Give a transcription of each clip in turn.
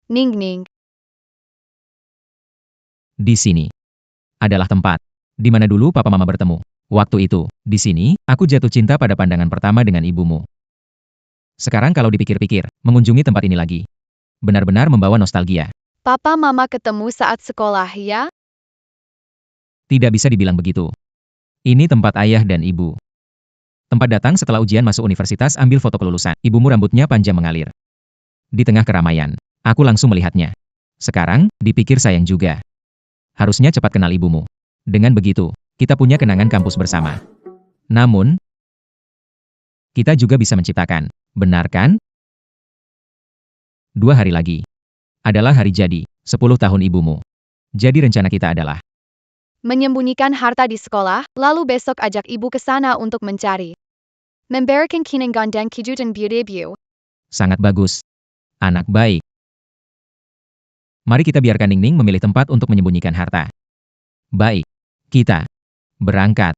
Ning Ning. Di sini adalah tempat di mana dulu papa mama bertemu. Waktu itu, di sini, aku jatuh cinta pada pandangan pertama dengan ibumu. Sekarang kalau dipikir-pikir, mengunjungi tempat ini lagi, benar-benar membawa nostalgia. Papa mama ketemu saat sekolah ya? Tidak bisa dibilang begitu. Ini tempat ayah dan ibu. Tempat datang setelah ujian masuk universitas ambil foto kelulusan. Ibumu rambutnya panjang mengalir. Di tengah keramaian, aku langsung melihatnya. Sekarang, dipikir sayang juga. Harusnya cepat kenal ibumu. Dengan begitu, kita punya kenangan kampus bersama. Namun, kita juga bisa menciptakan. Benar kan? 2 hari lagi adalah hari jadi, 10 tahun ibumu. Jadi rencana kita adalah Menyembunyikan harta di sekolah, lalu besok ajak ibu ke sana untuk mencari. Memberikan kinangan dan kejutan beauty. sangat bagus. Anak baik. Mari kita biarkan Ning Ning memilih tempat untuk menyembunyikan harta. Baik. Kita berangkat.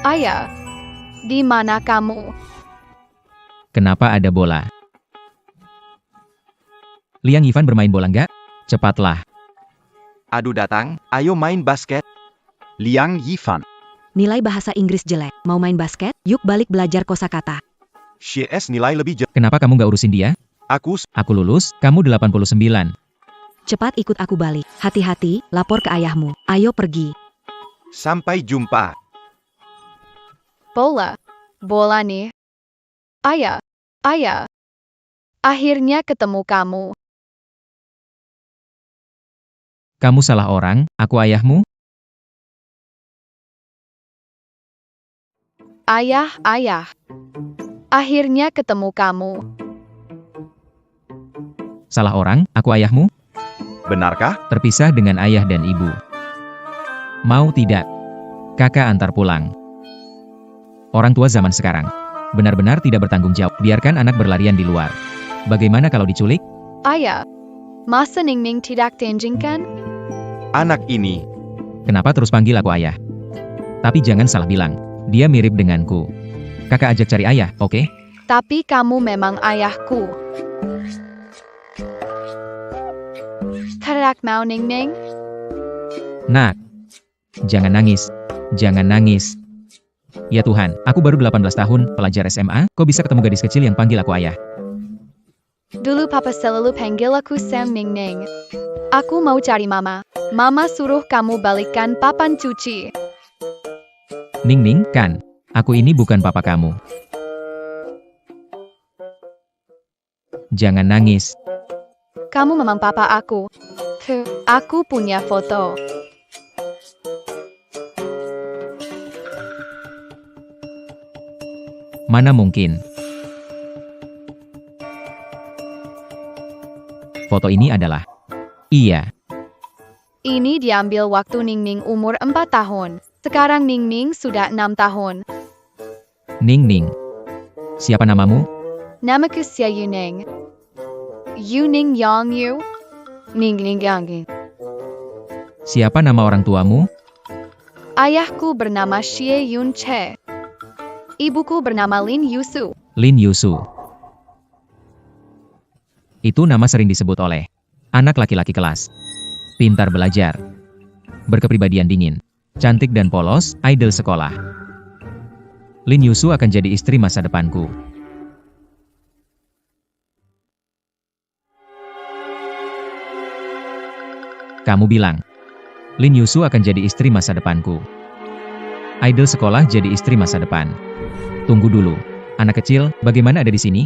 Ayah, di mana kamu? Kenapa ada bola? Liang Yifan bermain bola nggak? Cepatlah. Adu datang, ayo main basket. Liang Yifan. Nilai bahasa Inggris jelek. Mau main basket? Yuk balik belajar kosakata. CS nilai lebih jelek. Kenapa kamu nggak urusin dia? Aku Aku lulus, kamu 89. Cepat ikut aku balik. Hati-hati, lapor ke ayahmu. Ayo pergi. sampai jumpa. Bola nih. Ayah. Akhirnya ketemu kamu. Kamu salah orang, aku ayahmu? Ayah. Akhirnya ketemu kamu. Salah orang, aku ayahmu? Benarkah? Terpisah dengan ayah dan ibu. Mau tidak? Kakak antar pulang. Orang tua zaman sekarang benar-benar tidak bertanggung jawab. Biarkan anak berlarian di luar. Bagaimana kalau diculik? Ayah. Masa Ning Ning tidak diizinkan? Anak ini, Kenapa terus panggil aku ayah? Tapi jangan salah bilang. Dia mirip denganku. Kakak ajak cari ayah, oke? Tapi kamu memang ayahku. Karak mau Ning Ning? Nak. Jangan nangis. Jangan nangis. Ya Tuhan, aku baru 18 tahun, pelajar SMA, kok bisa ketemu gadis kecil yang panggil aku ayah? Dulu papa selalu panggil aku Sam Ning Ning. Aku mau cari mama. Mama suruh kamu balikkan papan cuci. Ning Ning, kan? Aku ini bukan papa kamu. Jangan nangis. Kamu memang papa aku. Tuh, aku punya foto. Mana mungkin? Foto ini adalah... Iya. Ini diambil waktu Ning Ning umur 4 tahun. Sekarang Ning Ning sudah 6 tahun. Ning Ning. Siapa namamu? Namaku Xie Yuning. Yuning Yang Yu. Ning Ning Yang. Siapa nama orang tuamu? Ayahku bernama Xie Yun Che. Ibuku bernama Lin Yusu. Lin Yusu. Itu nama sering disebut oleh anak laki-laki kelas. Pintar belajar. Berkepribadian dingin. Cantik dan polos, idol sekolah. Lin Yusu akan jadi istri masa depanku. Kamu bilang, Lin Yusu akan jadi istri masa depanku. Idol sekolah jadi istri masa depan. Tunggu dulu. Anak kecil, bagaimana ada di sini?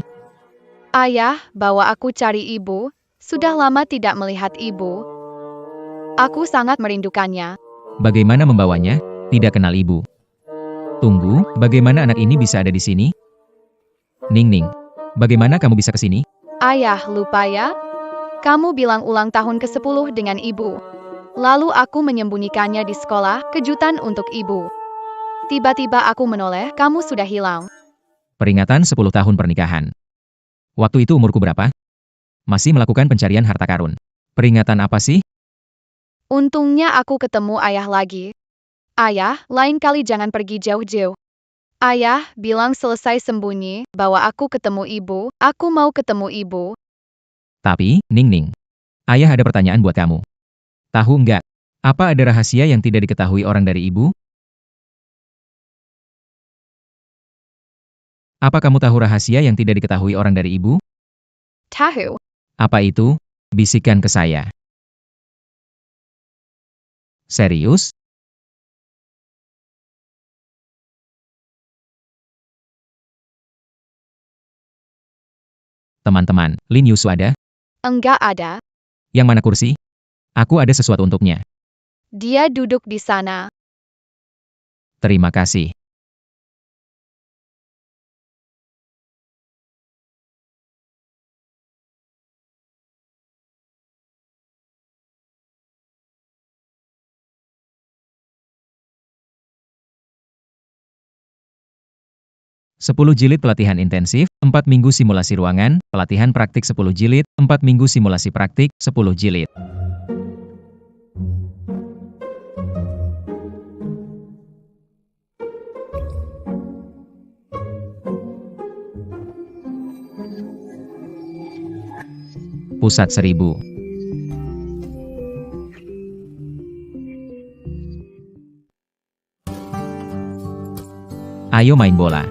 Ayah, bawa aku cari ibu. Sudah lama tidak melihat ibu. Aku sangat merindukannya. Bagaimana membawanya? Tidak kenal ibu. Tunggu, bagaimana anak ini bisa ada di sini? Ning Ning, bagaimana kamu bisa ke sini? Ayah, lupa ya? Kamu bilang ulang tahun ke-10 dengan ibu. Lalu aku menyembunyikannya di sekolah, kejutan untuk ibu. Tiba-tiba aku menoleh, kamu sudah hilang. Peringatan 10 tahun pernikahan. Waktu itu umurku berapa? Masih melakukan pencarian harta karun. Peringatan apa sih? Untungnya aku ketemu ayah lagi. Ayah, lain kali jangan pergi jauh-jauh. Ayah bilang selesai sembunyi, bahwa aku ketemu ibu, aku mau ketemu ibu. Tapi, Ning Ning, ayah ada pertanyaan buat kamu. Tahu nggak? Apa ada rahasia yang tidak diketahui orang dari ibu? Apa kamu tahu rahasia yang tidak diketahui orang dari ibu? Tahu. Apa itu? Bisikan ke saya. Serius? Teman-teman, Lin Yusu ada? Enggak ada. Yang mana kursi? Aku ada sesuatu untuknya. Dia duduk di sana. Terima kasih. Sepuluh jilid pelatihan intensif, 4 minggu simulasi ruangan, pelatihan praktik 10 jilid, 4 minggu simulasi praktik, 10 jilid. Pusat 1000. Ayo main bola.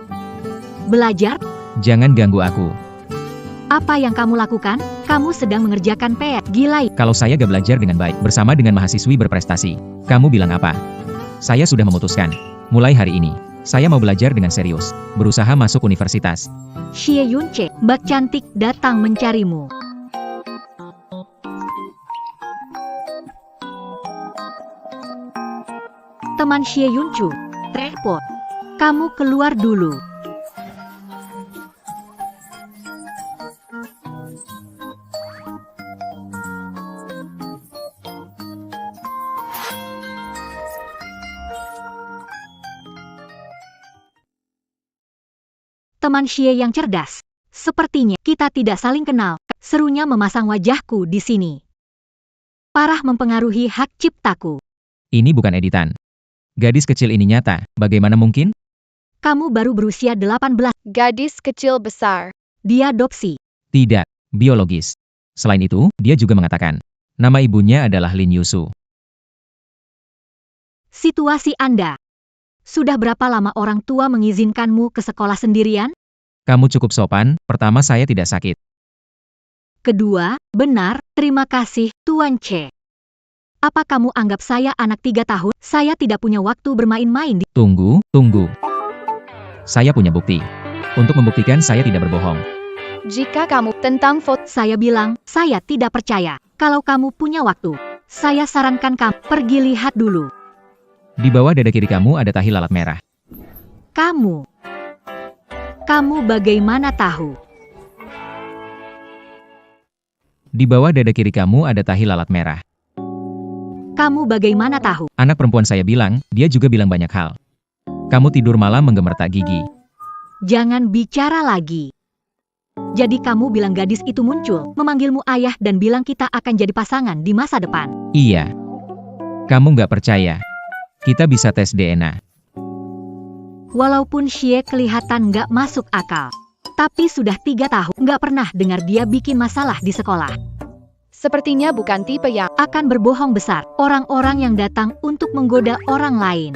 Belajar? Jangan ganggu aku. Apa yang kamu lakukan? Kamu sedang mengerjakan PR. Gila. Kalau saya gak belajar dengan baik, bersama dengan mahasiswi berprestasi, kamu bilang apa? Saya sudah memutuskan. Mulai hari ini, saya mau belajar dengan serius. Berusaha masuk universitas. Xie Yunche, Mbak cantik datang mencarimu. Teman Xie Yunchu, repot. Kamu keluar dulu. Teman Xie yang cerdas. Sepertinya kita tidak saling kenal. Serunya memasang wajahku di sini. Parah mempengaruhi hak ciptaku. Ini bukan editan. Gadis kecil ini nyata, bagaimana mungkin? Kamu baru berusia 18. Gadis kecil besar. Dia adopsi. Tidak, biologis. Selain itu, dia juga mengatakan, nama ibunya adalah Lin Yusu. Situasi Anda. Sudah berapa lama orang tua mengizinkanmu ke sekolah sendirian? Kamu cukup sopan, pertama saya tidak sakit. Kedua, benar, terima kasih, Tuan Che. Apa kamu anggap saya anak 3 tahun? Saya tidak punya waktu bermain-main di... Tunggu. Saya punya bukti. Untuk membuktikan saya tidak berbohong. Jika kamu tentang foto, Saya bilang, saya tidak percaya. Kalau kamu punya waktu, saya sarankan kamu pergi lihat dulu. Di bawah dada kiri kamu ada tahi lalat merah. Kamu bagaimana tahu? Di bawah dada kiri kamu ada tahi lalat merah. Kamu bagaimana tahu? Anak perempuan saya bilang, dia juga bilang banyak hal. Kamu tidur malam menggemertak gigi. Jangan bicara lagi. Jadi kamu bilang gadis itu muncul, memanggilmu ayah dan bilang kita akan jadi pasangan di masa depan. Iya. Kamu nggak percaya. Kita bisa tes DNA. Walaupun Xie kelihatan nggak masuk akal. Tapi sudah 3 tahun nggak pernah dengar dia bikin masalah di sekolah. sepertinya bukan tipe yang Akan berbohong besar, orang-orang yang datang untuk menggoda orang lain.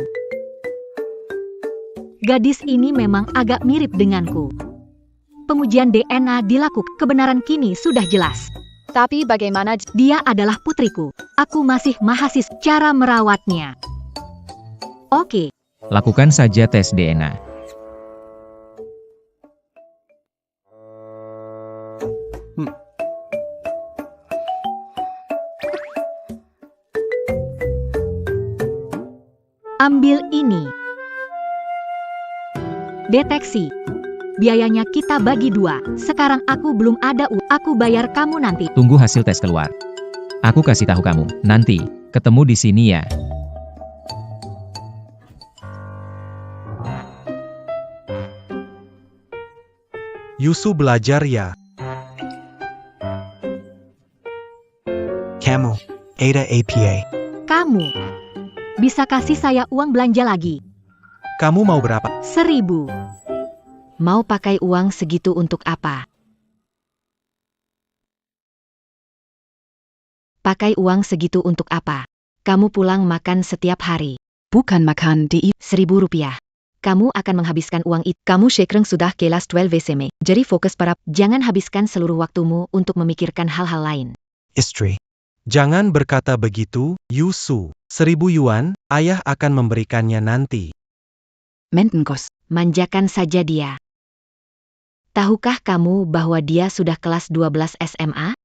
Gadis ini memang agak mirip denganku. Pengujian DNA dilakukan, kebenaran kini sudah jelas. Tapi bagaimana Dia adalah putriku. Aku masih mahasiswa. Cara merawatnya. Oke. Lakukan saja tes DNA. Ambil ini. Deteksi. Biayanya kita bagi 2. Sekarang aku belum ada uang. Aku bayar kamu nanti. Tunggu hasil tes keluar. Aku kasih tahu kamu. Nanti, ketemu di sini ya. Yusu belajar ya. Kamu, Ada APA. Kamu. Bisa kasih saya uang belanja lagi. Kamu mau berapa? 1.000. Mau pakai uang segitu untuk apa? Pakai uang segitu untuk apa? Kamu pulang makan setiap hari. Bukan makan di 1.000 rupiah. Kamu akan menghabiskan uang itu. Kamu sekarang sudah kelas 12 SMA. Jadi fokus para. Jangan habiskan seluruh waktumu untuk memikirkan hal-hal lain. Istri. Jangan berkata begitu, Yusu. 1.000 yuan, ayah akan memberikannya nanti. Mentenkos, manjakan saja dia. Tahukah kamu bahwa dia sudah kelas 12 SMA?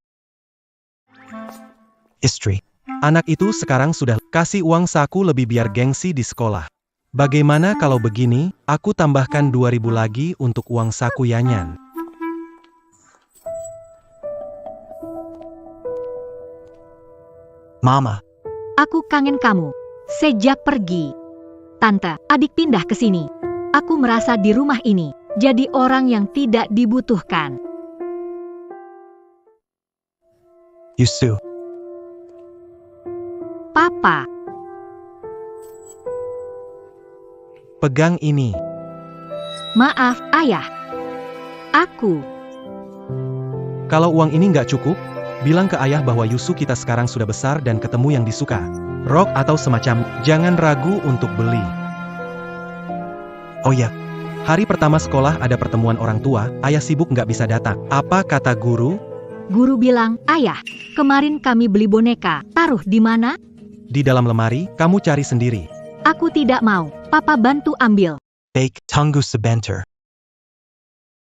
Istri. Anak itu sekarang sudah kasih uang saku lebih biar gengsi di sekolah. Bagaimana kalau begini, aku tambahkan 2.000 lagi untuk uang saku Yanyan. Mama. Aku kangen kamu. Sejak pergi. Tante, adik pindah ke sini. Aku merasa di rumah ini jadi orang yang tidak dibutuhkan. Yusu. Papa. Pegang ini. Maaf, ayah. Aku. Kalau uang ini nggak cukup, bilang ke ayah bahwa Yusu kita sekarang sudah besar dan ketemu yang disuka. Rok atau semacam, jangan ragu untuk beli. Oh ya, Hari pertama sekolah ada pertemuan orang tua, ayah sibuk nggak bisa datang. Apa kata guru? Guru bilang, ayah, kemarin kami beli boneka, taruh di mana? Di dalam lemari, kamu cari sendiri. Aku tidak mau, papa bantu ambil. baik, tunggu sebentar.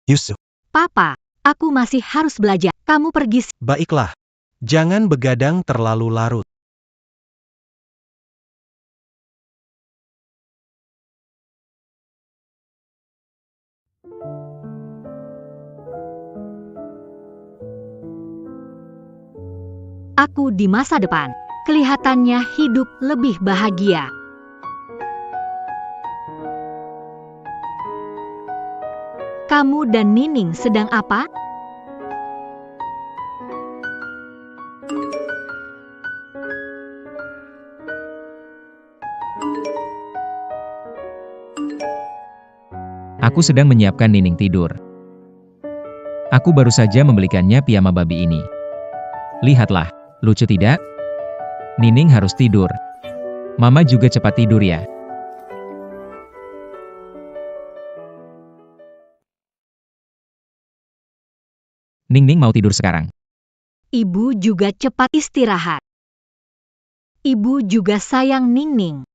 Yusu. Papa, aku masih harus belajar, kamu pergi. Baiklah. Jangan begadang terlalu larut. Aku di masa depan, kelihatannya hidup lebih bahagia. Kamu dan Nining sedang apa? Aku sedang menyiapkan Nining tidur. Aku baru saja membelikannya piyama babi ini. Lihatlah, lucu tidak? Nining harus tidur. Mama juga cepat tidur ya. Ning mau tidur sekarang. Ibu juga cepat istirahat. Ibu juga sayang Ning.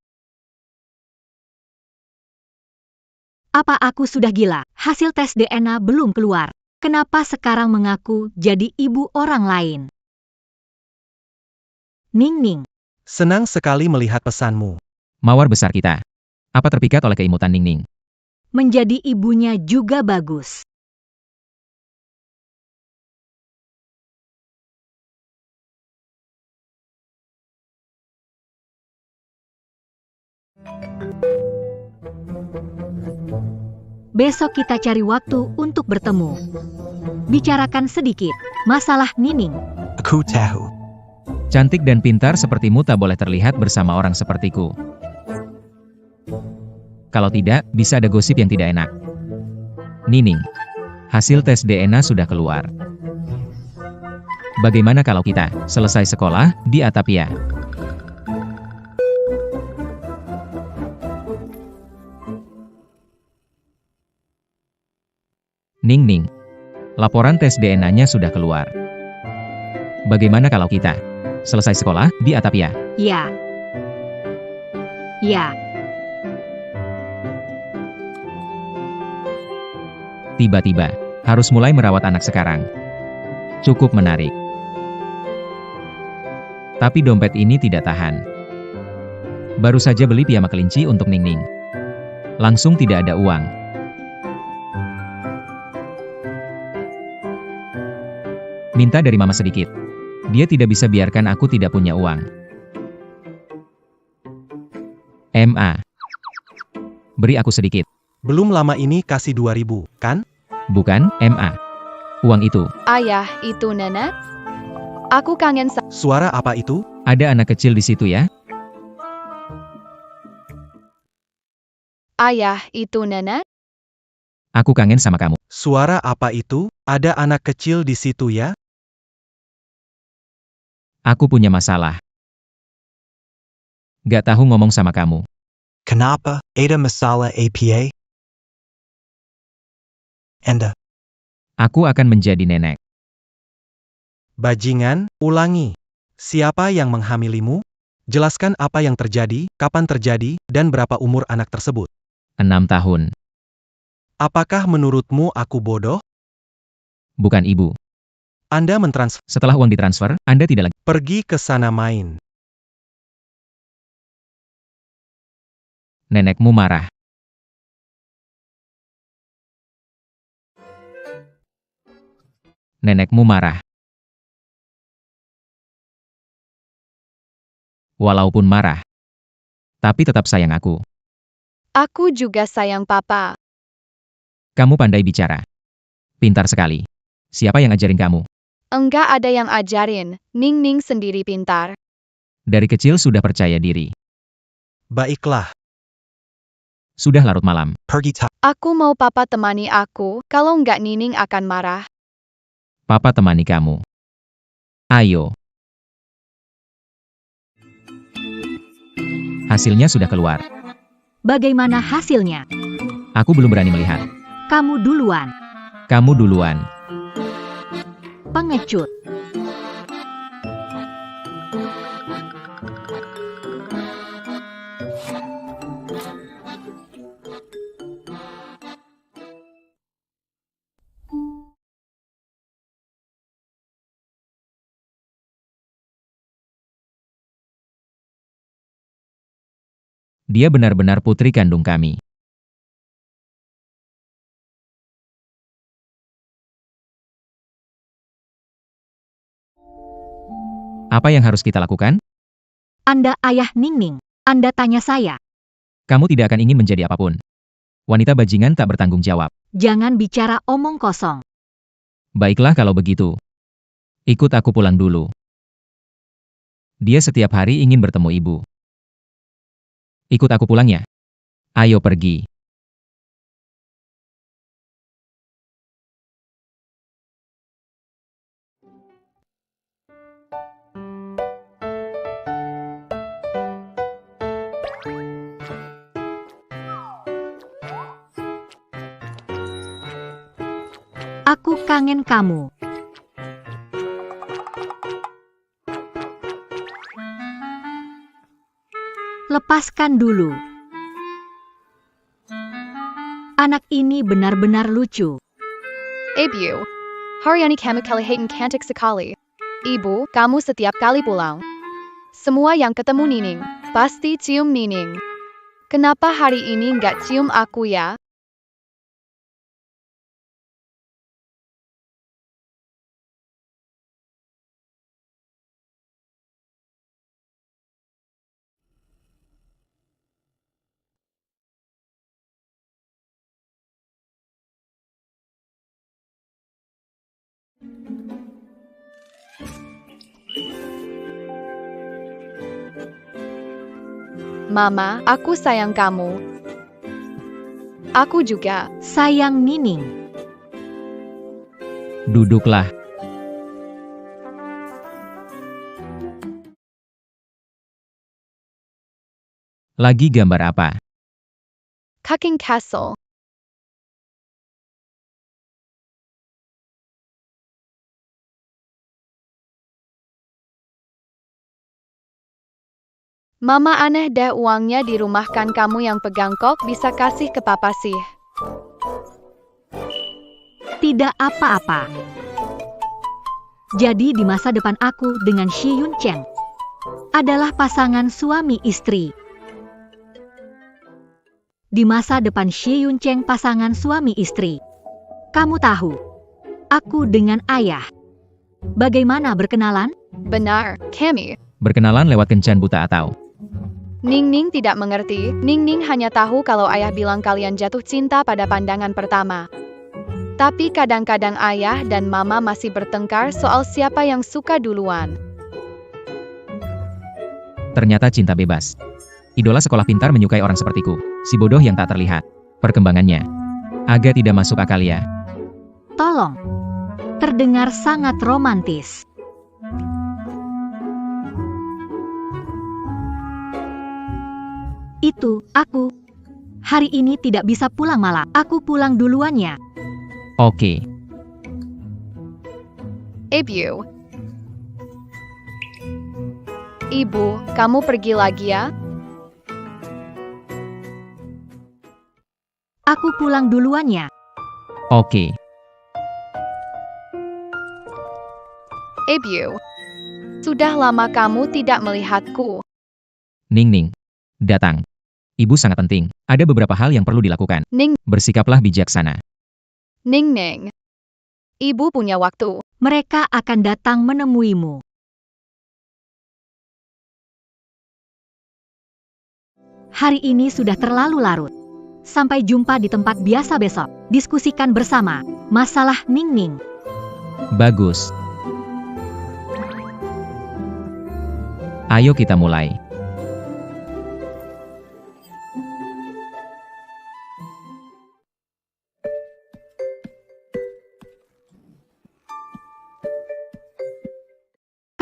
Apa aku sudah gila? Hasil tes DNA belum keluar. Kenapa sekarang mengaku jadi ibu orang lain? Ning. Senang sekali melihat pesanmu. Mawar besar kita. Apa terpikat oleh keimutan Ning? Menjadi ibunya juga bagus. Besok kita cari waktu untuk bertemu. Bicarakan sedikit masalah Nining. Aku tahu. Cantik dan pintar sepertimu tak boleh terlihat bersama orang sepertiku. Kalau tidak, bisa ada gosip yang tidak enak. Nining, hasil tes DNA sudah keluar. Bagaimana kalau kita selesai sekolah di Atapia? Ning, laporan tes DNA-nya sudah keluar. Bagaimana kalau kita Selesai sekolah, di atap ya. Ya. Ya. Tiba-tiba, harus mulai merawat anak sekarang. Cukup menarik. Tapi dompet ini tidak tahan. Baru saja beli piyama kelinci untuk Ningning. Langsung tidak ada uang. Minta dari mama sedikit. Dia tidak bisa biarkan aku tidak punya uang. Ma. Beri aku sedikit. Belum lama ini kasih 2.000, kan? Bukan, Ma. Uang itu. Ayah, itu nenek? Aku kangen Suara apa itu? Ada anak kecil di situ ya? Ayah, itu nenek? Aku kangen sama kamu. Suara apa itu? Ada anak kecil di situ ya? Aku punya masalah. Gak tahu ngomong sama kamu. Kenapa? Ada masalah APA? Anda. Aku akan menjadi nenek. Bajingan, ulangi. Siapa yang menghamilimu? Jelaskan apa yang terjadi, kapan terjadi, dan berapa umur anak tersebut. 6 tahun. Apakah menurutmu aku bodoh? Bukan ibu. Anda mentransfer. Setelah uang ditransfer, Anda tidak lagi. Pergi ke sana main. Nenekmu marah. Nenekmu marah. Walaupun marah, tapi tetap sayang aku. Aku juga sayang papa. Kamu pandai bicara. Pintar sekali. Siapa yang ajarin kamu? Enggak ada yang ajarin, Ningning sendiri pintar. Dari kecil sudah percaya diri. Baiklah. Sudah larut malam. Pergi Aku mau papa temani aku, kalau enggak Nining akan marah. Papa temani kamu. Ayo. Hasilnya sudah keluar. Bagaimana hasilnya? Aku belum berani melihat. Kamu duluan. Kamu duluan. Pengecut. Dia benar-benar putri kandung kami. Apa yang harus kita lakukan? Anda ayah Ningning. Anda tanya saya. Kamu tidak akan ingin menjadi apapun. Wanita bajingan tak bertanggung jawab. Jangan bicara omong kosong. Baiklah kalau begitu. Ikut aku pulang dulu. Dia setiap hari ingin bertemu ibu. Ikut aku pulang ya. Ayo pergi. Aku kangen kamu. Lepaskan dulu. Anak ini benar-benar lucu. Ibu, hari ini kami kelihatan cantik sekali. Ibu, kamu setiap kali pulang. Semua yang ketemu Nining, pasti cium Nining. Kenapa hari ini nggak cium aku ya? Mama, aku sayang kamu. Aku juga. Sayang Nining. Duduklah. Lagi gambar apa? Cooking Castle. Mama aneh deh, uangnya di rumah kan kamu yang pegang, kok bisa kasih ke papa sih? Tidak apa-apa. Jadi di masa depan aku dengan Shi Yun Cheng adalah pasangan suami istri. Di masa depan Shi Yun Cheng pasangan suami istri. Kamu tahu, aku dengan ayah. Bagaimana berkenalan? Benar, Kemi. Berkenalan lewat kencan buta atau? Ning tidak mengerti. Ning hanya tahu kalau ayah bilang kalian jatuh cinta pada pandangan pertama. Tapi kadang-kadang ayah dan mama masih bertengkar soal siapa yang suka duluan. Ternyata cinta bebas. Idola sekolah pintar menyukai orang sepertiku, si bodoh yang tak terlihat. Perkembangannya agak tidak masuk akal ya. Tolong. Terdengar sangat romantis. Itu, aku. Hari ini tidak bisa pulang malam. Aku pulang duluannya. Oke. Ibu. Ibu, kamu pergi lagi ya? Aku pulang duluannya. Oke. Ibu. Sudah lama kamu tidak melihatku. Ning, datang. Ibu sangat penting. Ada beberapa hal yang perlu dilakukan. Ning. Bersikaplah bijaksana. Ning. Ibu punya waktu. Mereka akan datang menemuimu. Hari ini sudah terlalu larut. Sampai jumpa di tempat biasa besok. Diskusikan bersama masalah Ning. Bagus. Ayo kita mulai.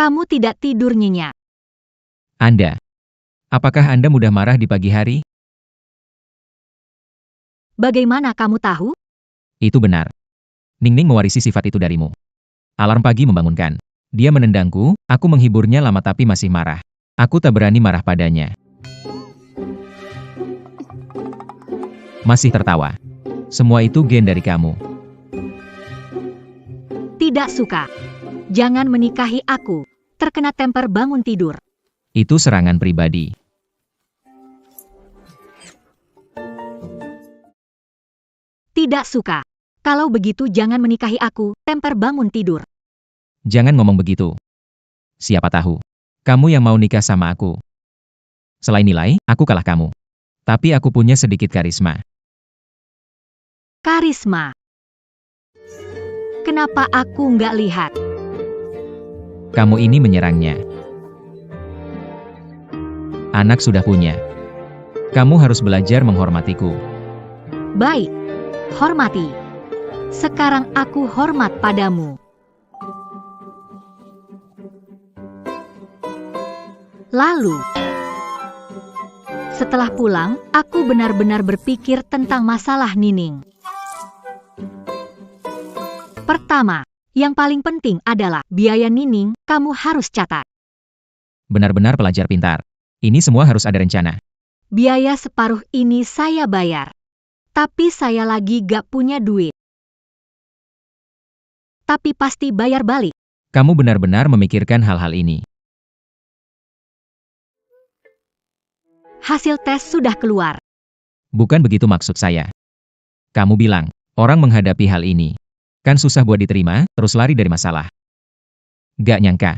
Kamu tidak tidur nyenyak. Anda. Apakah Anda mudah marah di pagi hari? Bagaimana kamu tahu? Itu benar. Ning mewarisi sifat itu darimu. Alarm pagi membangunkan. Dia menendangku, aku menghiburnya lama tapi masih marah. Aku tak berani marah padanya. Masih tertawa. Semua itu gen dari kamu. Tidak suka. Jangan menikahi aku. Terkena temper bangun tidur. Itu serangan pribadi. Tidak suka. Kalau begitu jangan menikahi aku, temper bangun tidur. Jangan ngomong begitu. Siapa tahu, kamu yang mau nikah sama aku. Selain nilai, aku kalah kamu. Tapi aku punya sedikit karisma. Karisma. Kenapa aku nggak lihat? Kamu ini menyerangnya. Anak sudah punya. Kamu harus belajar menghormatiku. Baik. Hormati. Sekarang aku hormat padamu. Lalu, setelah pulang, aku benar-benar berpikir tentang masalah Nining. Pertama, yang paling penting adalah biaya Nining, kamu harus catat. Benar-benar pelajar pintar. Ini semua harus ada rencana. Biaya separuh ini saya bayar. Tapi saya lagi gak punya duit. Tapi pasti bayar balik. Kamu benar-benar memikirkan hal-hal ini. Hasil tes sudah keluar. Bukan begitu maksud saya. Kamu bilang, orang menghadapi hal ini. Kan susah buat diterima, terus lari dari masalah. Gak nyangka.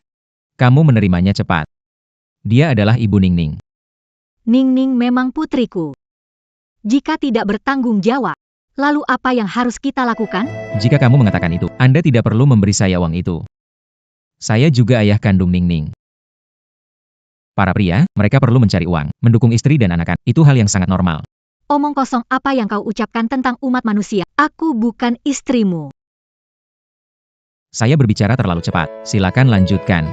Kamu menerimanya cepat. Dia adalah Ibu Ning. Ning memang putriku. Jika tidak bertanggung jawab, lalu apa yang harus kita lakukan? Jika kamu mengatakan itu, Anda tidak perlu memberi saya uang itu. Saya juga ayah kandung Ning. Para pria, mereka perlu mencari uang, mendukung istri dan anak-anak. Itu hal yang sangat normal. Omong kosong apa yang kau ucapkan tentang umat manusia. Aku bukan istrimu. Saya berbicara terlalu cepat. Silakan lanjutkan.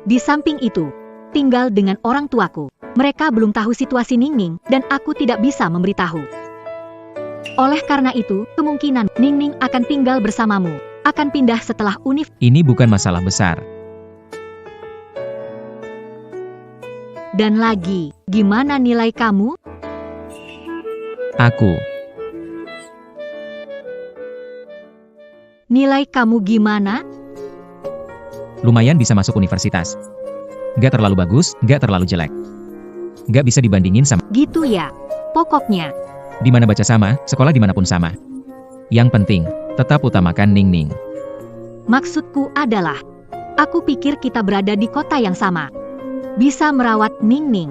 Di samping itu, tinggal dengan orang tuaku. Mereka belum tahu situasi Ning dan aku tidak bisa memberitahu. Oleh karena itu, kemungkinan Ning akan tinggal bersamamu. Akan pindah setelah univ. Ini bukan masalah besar. Dan lagi, gimana nilai kamu? Aku. Nilai kamu gimana? Lumayan bisa masuk universitas. Gak terlalu bagus, gak terlalu jelek. Gak bisa dibandingin sama. Gitu ya. Pokoknya, Di mana baca sama, sekolah dimanapun sama. Yang penting, tetap utamakan Ningning. maksudku adalah, aku pikir kita berada di kota yang sama. Bisa merawat Ningning.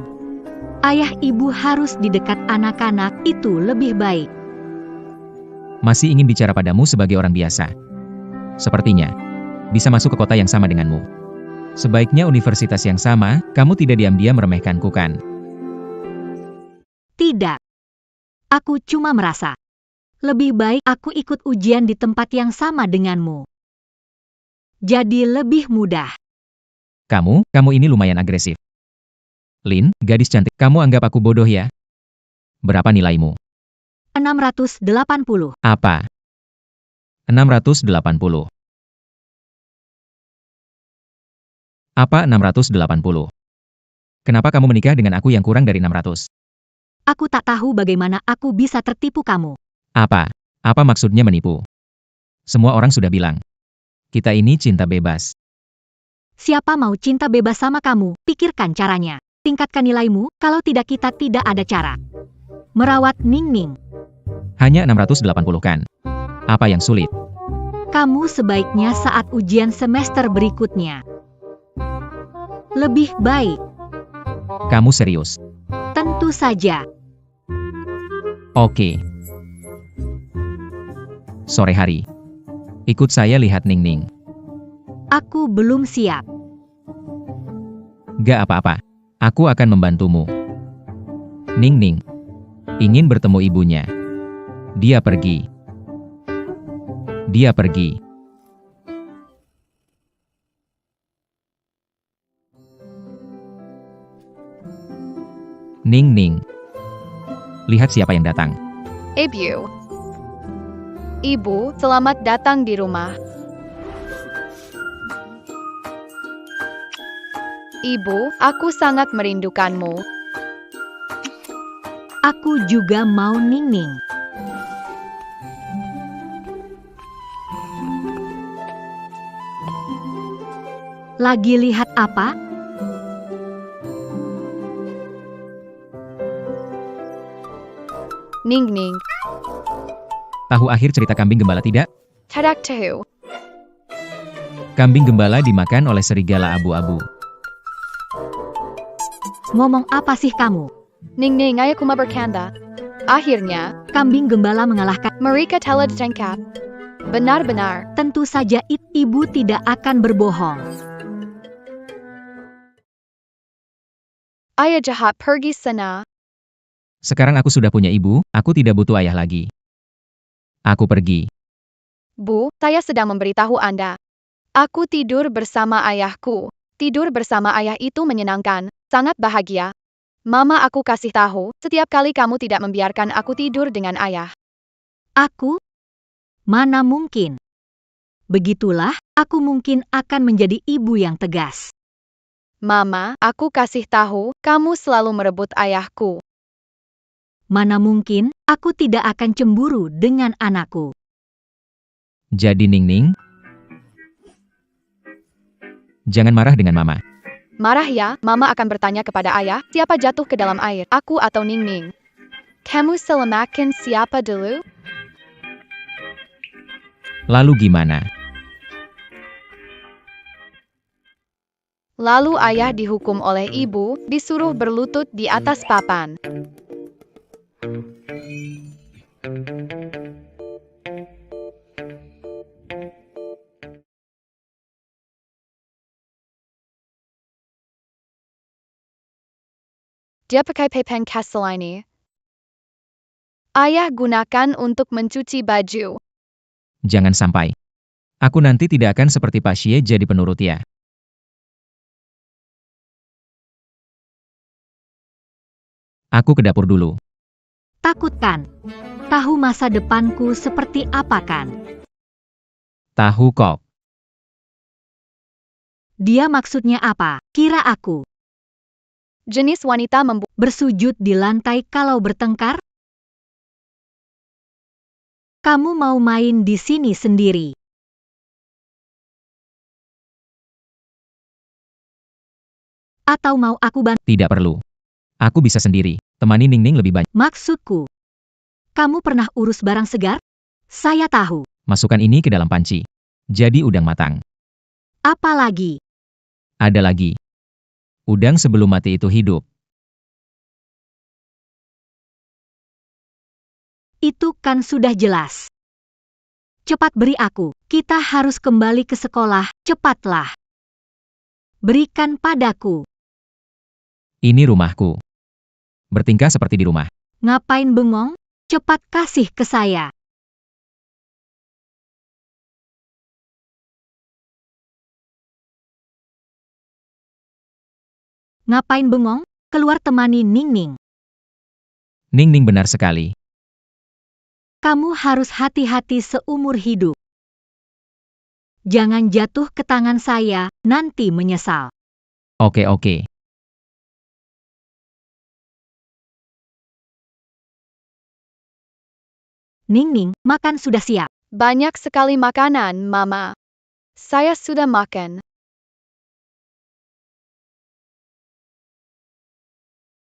Ayah ibu harus di dekat anak-anak, itu lebih baik. Masih ingin bicara padamu sebagai orang biasa. Sepertinya, bisa masuk ke kota yang sama denganmu. Sebaiknya universitas yang sama, kamu tidak diam-diam meremehkanku kan? Tidak. Aku cuma merasa, lebih baik aku ikut ujian di tempat yang sama denganmu. Jadi lebih mudah. Kamu ini lumayan agresif. Lin, gadis cantik, kamu anggap aku bodoh ya? Berapa nilaimu? 680. Apa? 680. Apa 680? Kenapa kamu menikah dengan aku yang kurang dari 600? Aku tak tahu bagaimana aku bisa tertipu kamu. Apa? Apa maksudnya menipu? Semua orang sudah bilang. Kita ini cinta bebas. Siapa mau cinta bebas sama kamu? Pikirkan caranya. Tingkatkan nilaimu, kalau tidak kita tidak ada cara. Merawat Ningning. Hanya 680 kan? Apa yang sulit? Kamu sebaiknya saat ujian semester berikutnya. Lebih baik. Kamu serius? Tentu saja. Oke. Sore hari. Ikut saya lihat Ningning. Aku belum siap. Gak apa-apa. Aku akan membantumu. Ningning. Ingin bertemu ibunya. Dia pergi. Dia pergi. Ningning. Lihat siapa yang datang. Ibu. Ibu, selamat datang di rumah. Ibu, aku sangat merindukanmu. Aku juga mau Ningning. Lagi lihat apa? Ningning. Tahu akhir cerita kambing gembala tidak? Tidak tahu. Kambing gembala dimakan oleh serigala abu-abu. Ngomong apa sih kamu? Ningning, ayah kuma bercanda. Akhirnya, Kambing gembala mengalahkan. mereka telah ditangkap. Benar-benar. Tentu saja ibu tidak akan berbohong. Ayah jahat pergi sana. Sekarang aku sudah punya ibu, aku tidak butuh ayah lagi. Aku pergi. Bu, saya sedang memberitahu Anda. Aku tidur bersama ayahku. Tidur bersama ayah itu menyenangkan, sangat bahagia. Mama aku kasih tahu, setiap kali kamu tidak membiarkan aku tidur dengan ayah. Aku? Mana mungkin? Begitulah, aku mungkin akan menjadi ibu yang tegas. Mama, aku kasih tahu, kamu selalu merebut ayahku. Mana mungkin, aku tidak akan cemburu dengan anakku. Jadi Ningning, jangan marah dengan mama. Marah ya, Mama akan bertanya kepada ayah, siapa jatuh ke dalam air, aku atau Ningning? Kamu selamatkan siapa dulu? Lalu gimana? Lalu ayah dihukum oleh ibu, disuruh berlutut di atas papan. Dia pakai papan kastel ini. Ayah gunakan untuk mencuci baju. Jangan sampai. Aku nanti tidak akan seperti Pak Xie jadi penurut ya. Aku ke dapur dulu. Takutkan. Tahu masa depanku seperti apa kan? Tahu kok. Dia maksudnya apa? Kira aku Jenis wanita bersujud di lantai kalau bertengkar? Kamu mau main di sini sendiri? Atau mau aku bantu? Tidak perlu. Aku bisa sendiri. Temani Ningning lebih banyak. Maksudku, kamu pernah urus barang segar? Saya tahu. Masukkan ini ke dalam panci. Jadi udang matang. Apa lagi? Ada lagi. Udang sebelum mati itu hidup. Itu kan sudah jelas. Cepat beri aku. Kita harus kembali ke sekolah. Cepatlah. Berikan padaku. Ini rumahku. Bertingkah seperti di rumah. Ngapain bengong? Cepat kasih ke saya. Ngapain bengong? Keluar temani Ningning. Ningning benar sekali. Kamu harus hati-hati seumur hidup. Jangan jatuh ke tangan saya, nanti menyesal. Oke. Ningning, makan sudah siap. banyak sekali makanan, Mama. Saya sudah makan.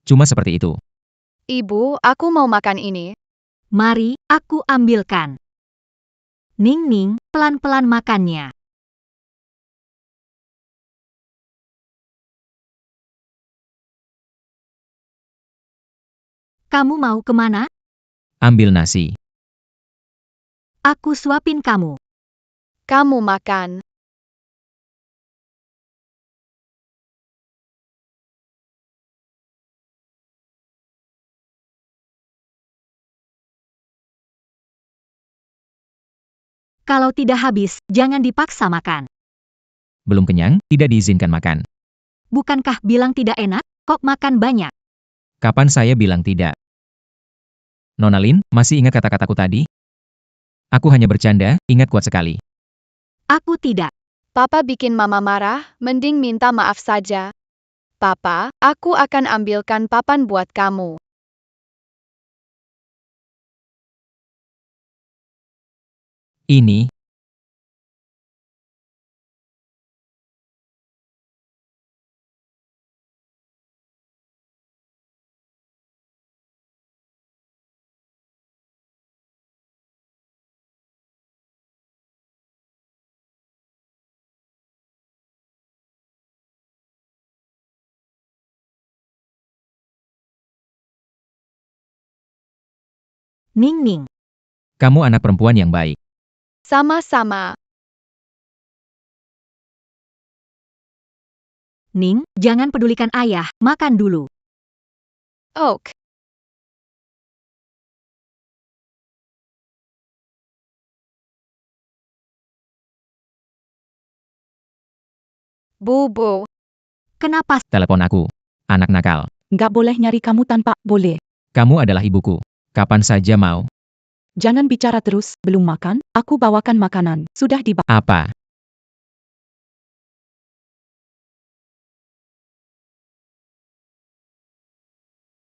Cuma seperti itu. Ibu, aku mau makan ini. Mari, aku ambilkan. Ningning, pelan-pelan makannya. Kamu mau kemana? Ambil nasi. Aku suapin kamu. Kamu makan. Kalau tidak habis, jangan dipaksa makan. Belum kenyang, tidak diizinkan makan. Bukankah bilang tidak enak? Kok makan banyak? Kapan saya bilang tidak? Nona Lin, masih ingat kata-kataku tadi? Aku hanya bercanda, ingat kuat sekali. Aku tidak. Papa bikin Mama marah, mending minta maaf saja. Papa, aku akan ambilkan papan buat kamu. Ini, Ningning. kamu anak perempuan yang baik. Sama-sama. Ning, jangan pedulikan ayah, makan dulu. Ok. Bu. Kenapa? Telepon aku. Anak nakal. Nggak boleh nyari kamu tanpa boleh. Kamu adalah ibuku. Kapan saja mau. Jangan bicara terus, belum makan, aku bawakan makanan. Sudah di Apa?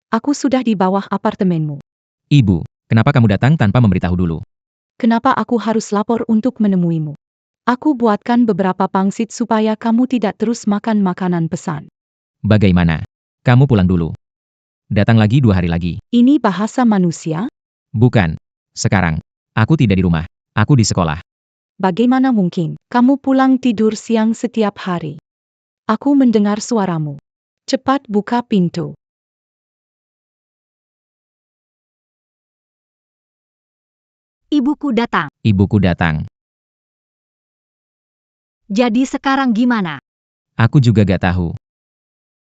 Aku sudah di bawah apartemenmu. Ibu, kenapa kamu datang tanpa memberitahu dulu? Kenapa aku harus lapor untuk menemuimu? Aku buatkan beberapa pangsit supaya kamu tidak terus makan makanan pesan. Bagaimana? Kamu pulang dulu. Datang lagi 2 hari lagi. Ini bahasa manusia? Bukan. Sekarang. Aku tidak di rumah. Aku di sekolah. Bagaimana mungkin? Kamu pulang tidur siang setiap hari. Aku mendengar suaramu. Cepat buka pintu. Ibuku datang. Ibuku datang. Jadi sekarang gimana? Aku juga gak tahu.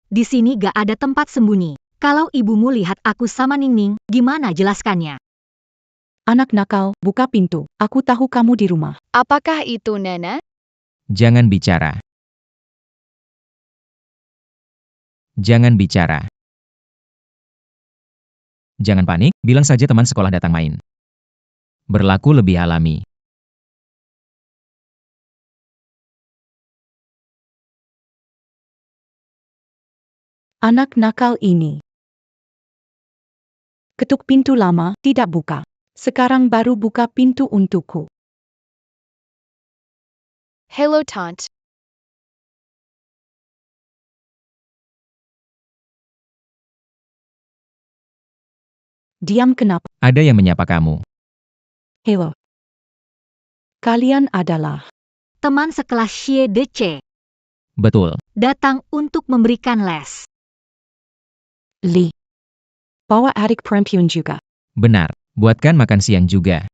Di sini gak ada tempat sembunyi. Kalau ibumu lihat aku sama Ningning, gimana jelaskannya? Anak nakal, buka pintu. Aku tahu kamu di rumah. Apakah itu Nana? Jangan bicara. Jangan bicara. Jangan panik, bilang saja teman sekolah datang main. Berlaku lebih alami. Anak nakal ini. Ketuk pintu lama, tidak buka. Sekarang baru buka pintu untukku. Hello, Tante. Diam kenapa? Ada yang menyapa kamu. Hello. Kalian adalah. Teman sekelas Xie Deche Betul. datang untuk memberikan les. Li. Bawa adik perempuan juga. Benar. Buatkan makan siang juga.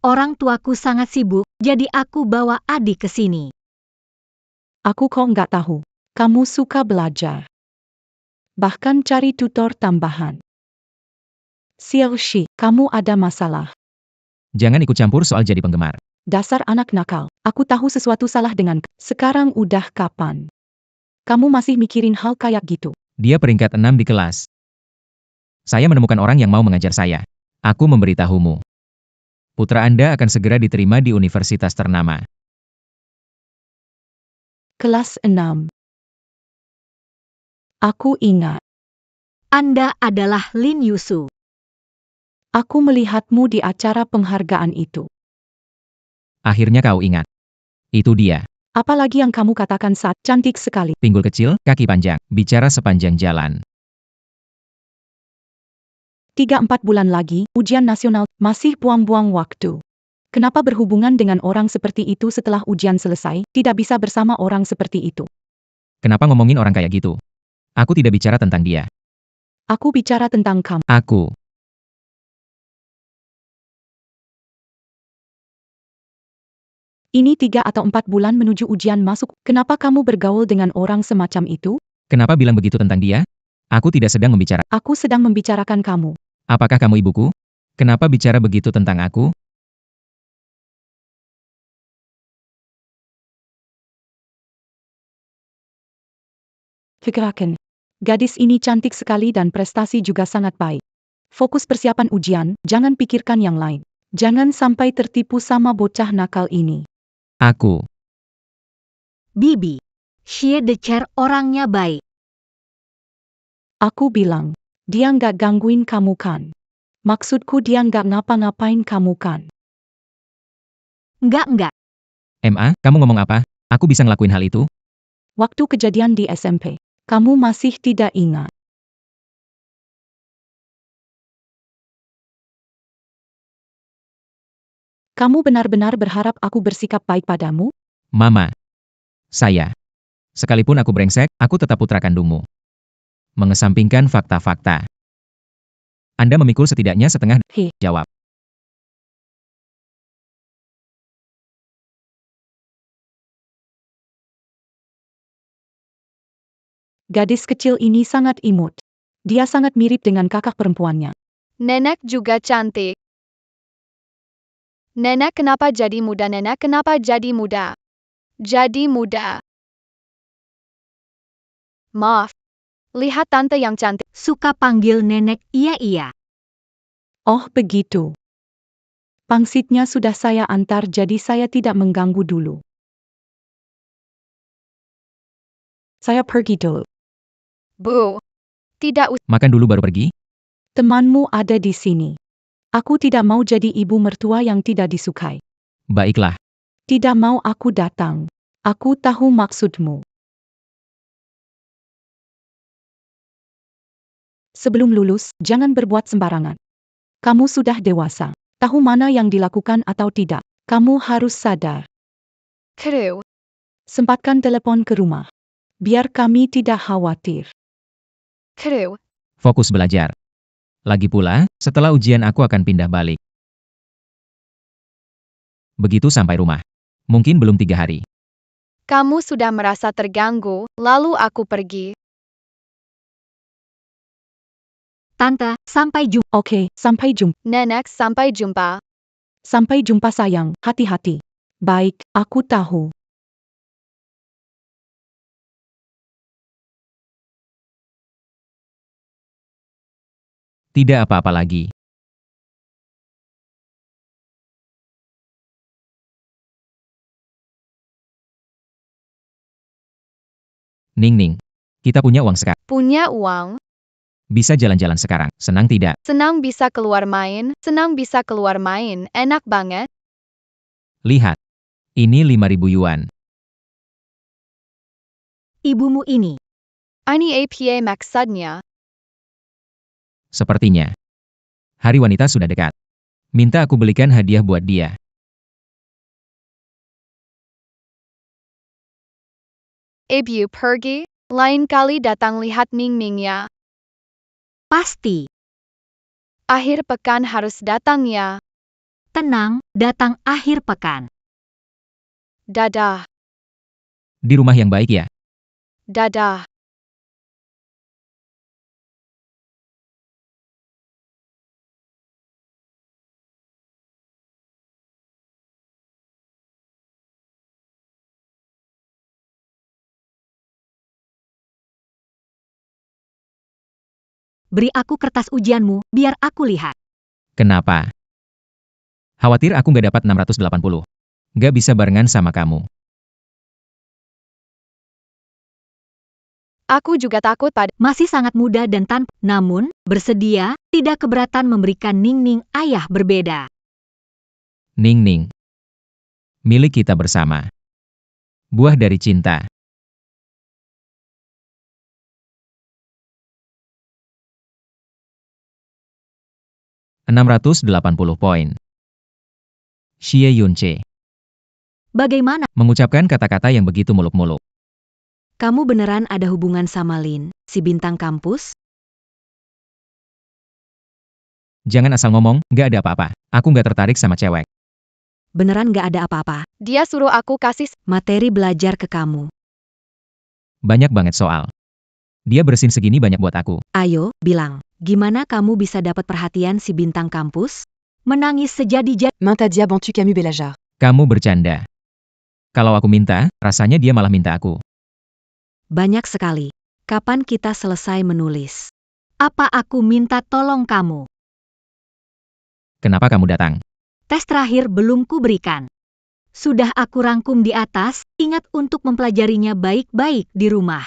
Orang tuaku sangat sibuk, jadi aku bawa adik ke sini. Aku kok nggak tahu. Kamu suka belajar. Bahkan cari tutor tambahan. Xiaoxi, kamu ada masalah. Jangan ikut campur soal jadi penggemar. Dasar anak nakal. Aku tahu sesuatu salah dengan. Sekarang udah kapan? Kamu masih mikirin hal kayak gitu. Dia peringkat 6 di kelas. Saya menemukan orang yang mau mengajar saya. Aku memberitahumu. Putra Anda akan segera diterima di universitas ternama. Kelas 6. Aku ingat. Anda adalah Lin Yusu. Aku melihatmu di acara penghargaan itu. Akhirnya kau ingat. Itu dia. Apalagi yang kamu katakan saat cantik sekali. Pinggul kecil, kaki panjang, bicara sepanjang jalan. 3-4 bulan lagi, ujian nasional, masih buang-buang waktu. Kenapa berhubungan dengan orang seperti itu setelah ujian selesai, tidak bisa bersama orang seperti itu? Kenapa ngomongin orang kayak gitu? Aku tidak bicara tentang dia. Aku bicara tentang kamu. Aku. Ini 3 atau 4 bulan menuju ujian masuk, kenapa kamu bergaul dengan orang semacam itu? Kenapa bilang begitu tentang dia? Aku tidak sedang membicarakan. Aku sedang membicarakan kamu. Apakah kamu ibuku? Kenapa bicara begitu tentang aku? Fikirkan. Gadis ini cantik sekali dan prestasi juga sangat baik. Fokus persiapan ujian, jangan pikirkan yang lain. Jangan sampai tertipu sama bocah nakal ini. Aku. Bibi. Xie Deche orangnya baik. Aku bilang, dia nggak gangguin kamu kan? Maksudku dia nggak ngapa-ngapain kamu kan? Enggak. MA, kamu ngomong apa? Aku bisa ngelakuin hal itu? Waktu kejadian di SMP, kamu masih tidak ingat. Kamu benar-benar berharap aku bersikap baik padamu? Mama. Saya. Sekalipun aku brengsek, aku tetap putra kandungmu. Mengesampingkan fakta-fakta. Anda memikul setidaknya setengah. Hei. Jawab. Gadis kecil ini sangat imut. Dia sangat mirip dengan kakak perempuannya. Nenek juga cantik. Nenek kenapa jadi muda? Nenek kenapa jadi muda? Jadi muda. Maaf. Lihat tante yang cantik. Suka panggil nenek iya. Oh begitu. Pangsitnya sudah saya antar jadi saya tidak mengganggu dulu. Saya pergi dulu. Bu. Tidak usah. Makan dulu baru pergi? Temanmu ada di sini. Aku tidak mau jadi ibu mertua yang tidak disukai. Baiklah. Tidak mau aku datang. Aku tahu maksudmu. Sebelum lulus, jangan berbuat sembarangan. Kamu sudah dewasa. Tahu mana yang dilakukan atau tidak. Kamu harus sadar. Kru. Sempatkan telepon ke rumah. Biar kami tidak khawatir. Kru. Fokus belajar. Lagi pula, setelah ujian aku akan pindah balik. Begitu sampai rumah. Mungkin belum 3 hari. Kamu sudah merasa terganggu, lalu aku pergi. Tante, sampai jumpa. Oke, sampai jumpa. Nenek, sampai jumpa. Sampai jumpa sayang, hati-hati. Baik, aku tahu. Tidak apa-apa lagi. Ning Ning, kita punya uang sekarang. Punya uang? Bisa jalan-jalan sekarang. Senang tidak? Senang bisa keluar main, senang bisa keluar main, enak banget. Lihat. Ini 5.000 yuan. Ibumu ini. Ini apa maksudnya? Sepertinya. Hari wanita sudah dekat. Minta aku belikan hadiah buat dia. Ibu pergi, lain kali datang lihat Ning Ning ya. Pasti. Akhir pekan harus datang ya. Tenang, datang akhir pekan. Dadah, Di rumah yang baik ya. dadah. Beri aku kertas ujianmu, biar aku lihat. Kenapa? Khawatir aku nggak dapat 680. Nggak bisa barengan sama kamu. Aku juga takut pada Masih sangat muda dan tanpa, namun, bersedia, tidak keberatan memberikan Ning Ning ayah berbeda. Ning Ning. Milik kita bersama. Buah dari cinta. $680 poin. Xie Yunche. Bagaimana? Mengucapkan kata-kata yang begitu muluk-muluk. Kamu beneran ada hubungan sama Lin, si bintang kampus? Jangan asal ngomong, nggak ada apa-apa. Aku nggak tertarik sama cewek. Beneran gak ada apa-apa. dia suruh aku kasih Materi belajar ke kamu. Banyak banget soal. Dia bersin segini banyak buat aku. Ayo, bilang. Gimana kamu bisa dapat perhatian si bintang kampus? Menangis sejadi-jadi. Main ta diable en tu Camus Bellajar. Kamu bercanda. Kalau aku minta, rasanya dia malah minta aku. Banyak sekali. Kapan kita selesai menulis? Apa aku minta tolong kamu? Kenapa kamu datang? Tes terakhir belum kuberikan. Sudah aku rangkum di atas, ingat untuk mempelajarinya baik-baik di rumah.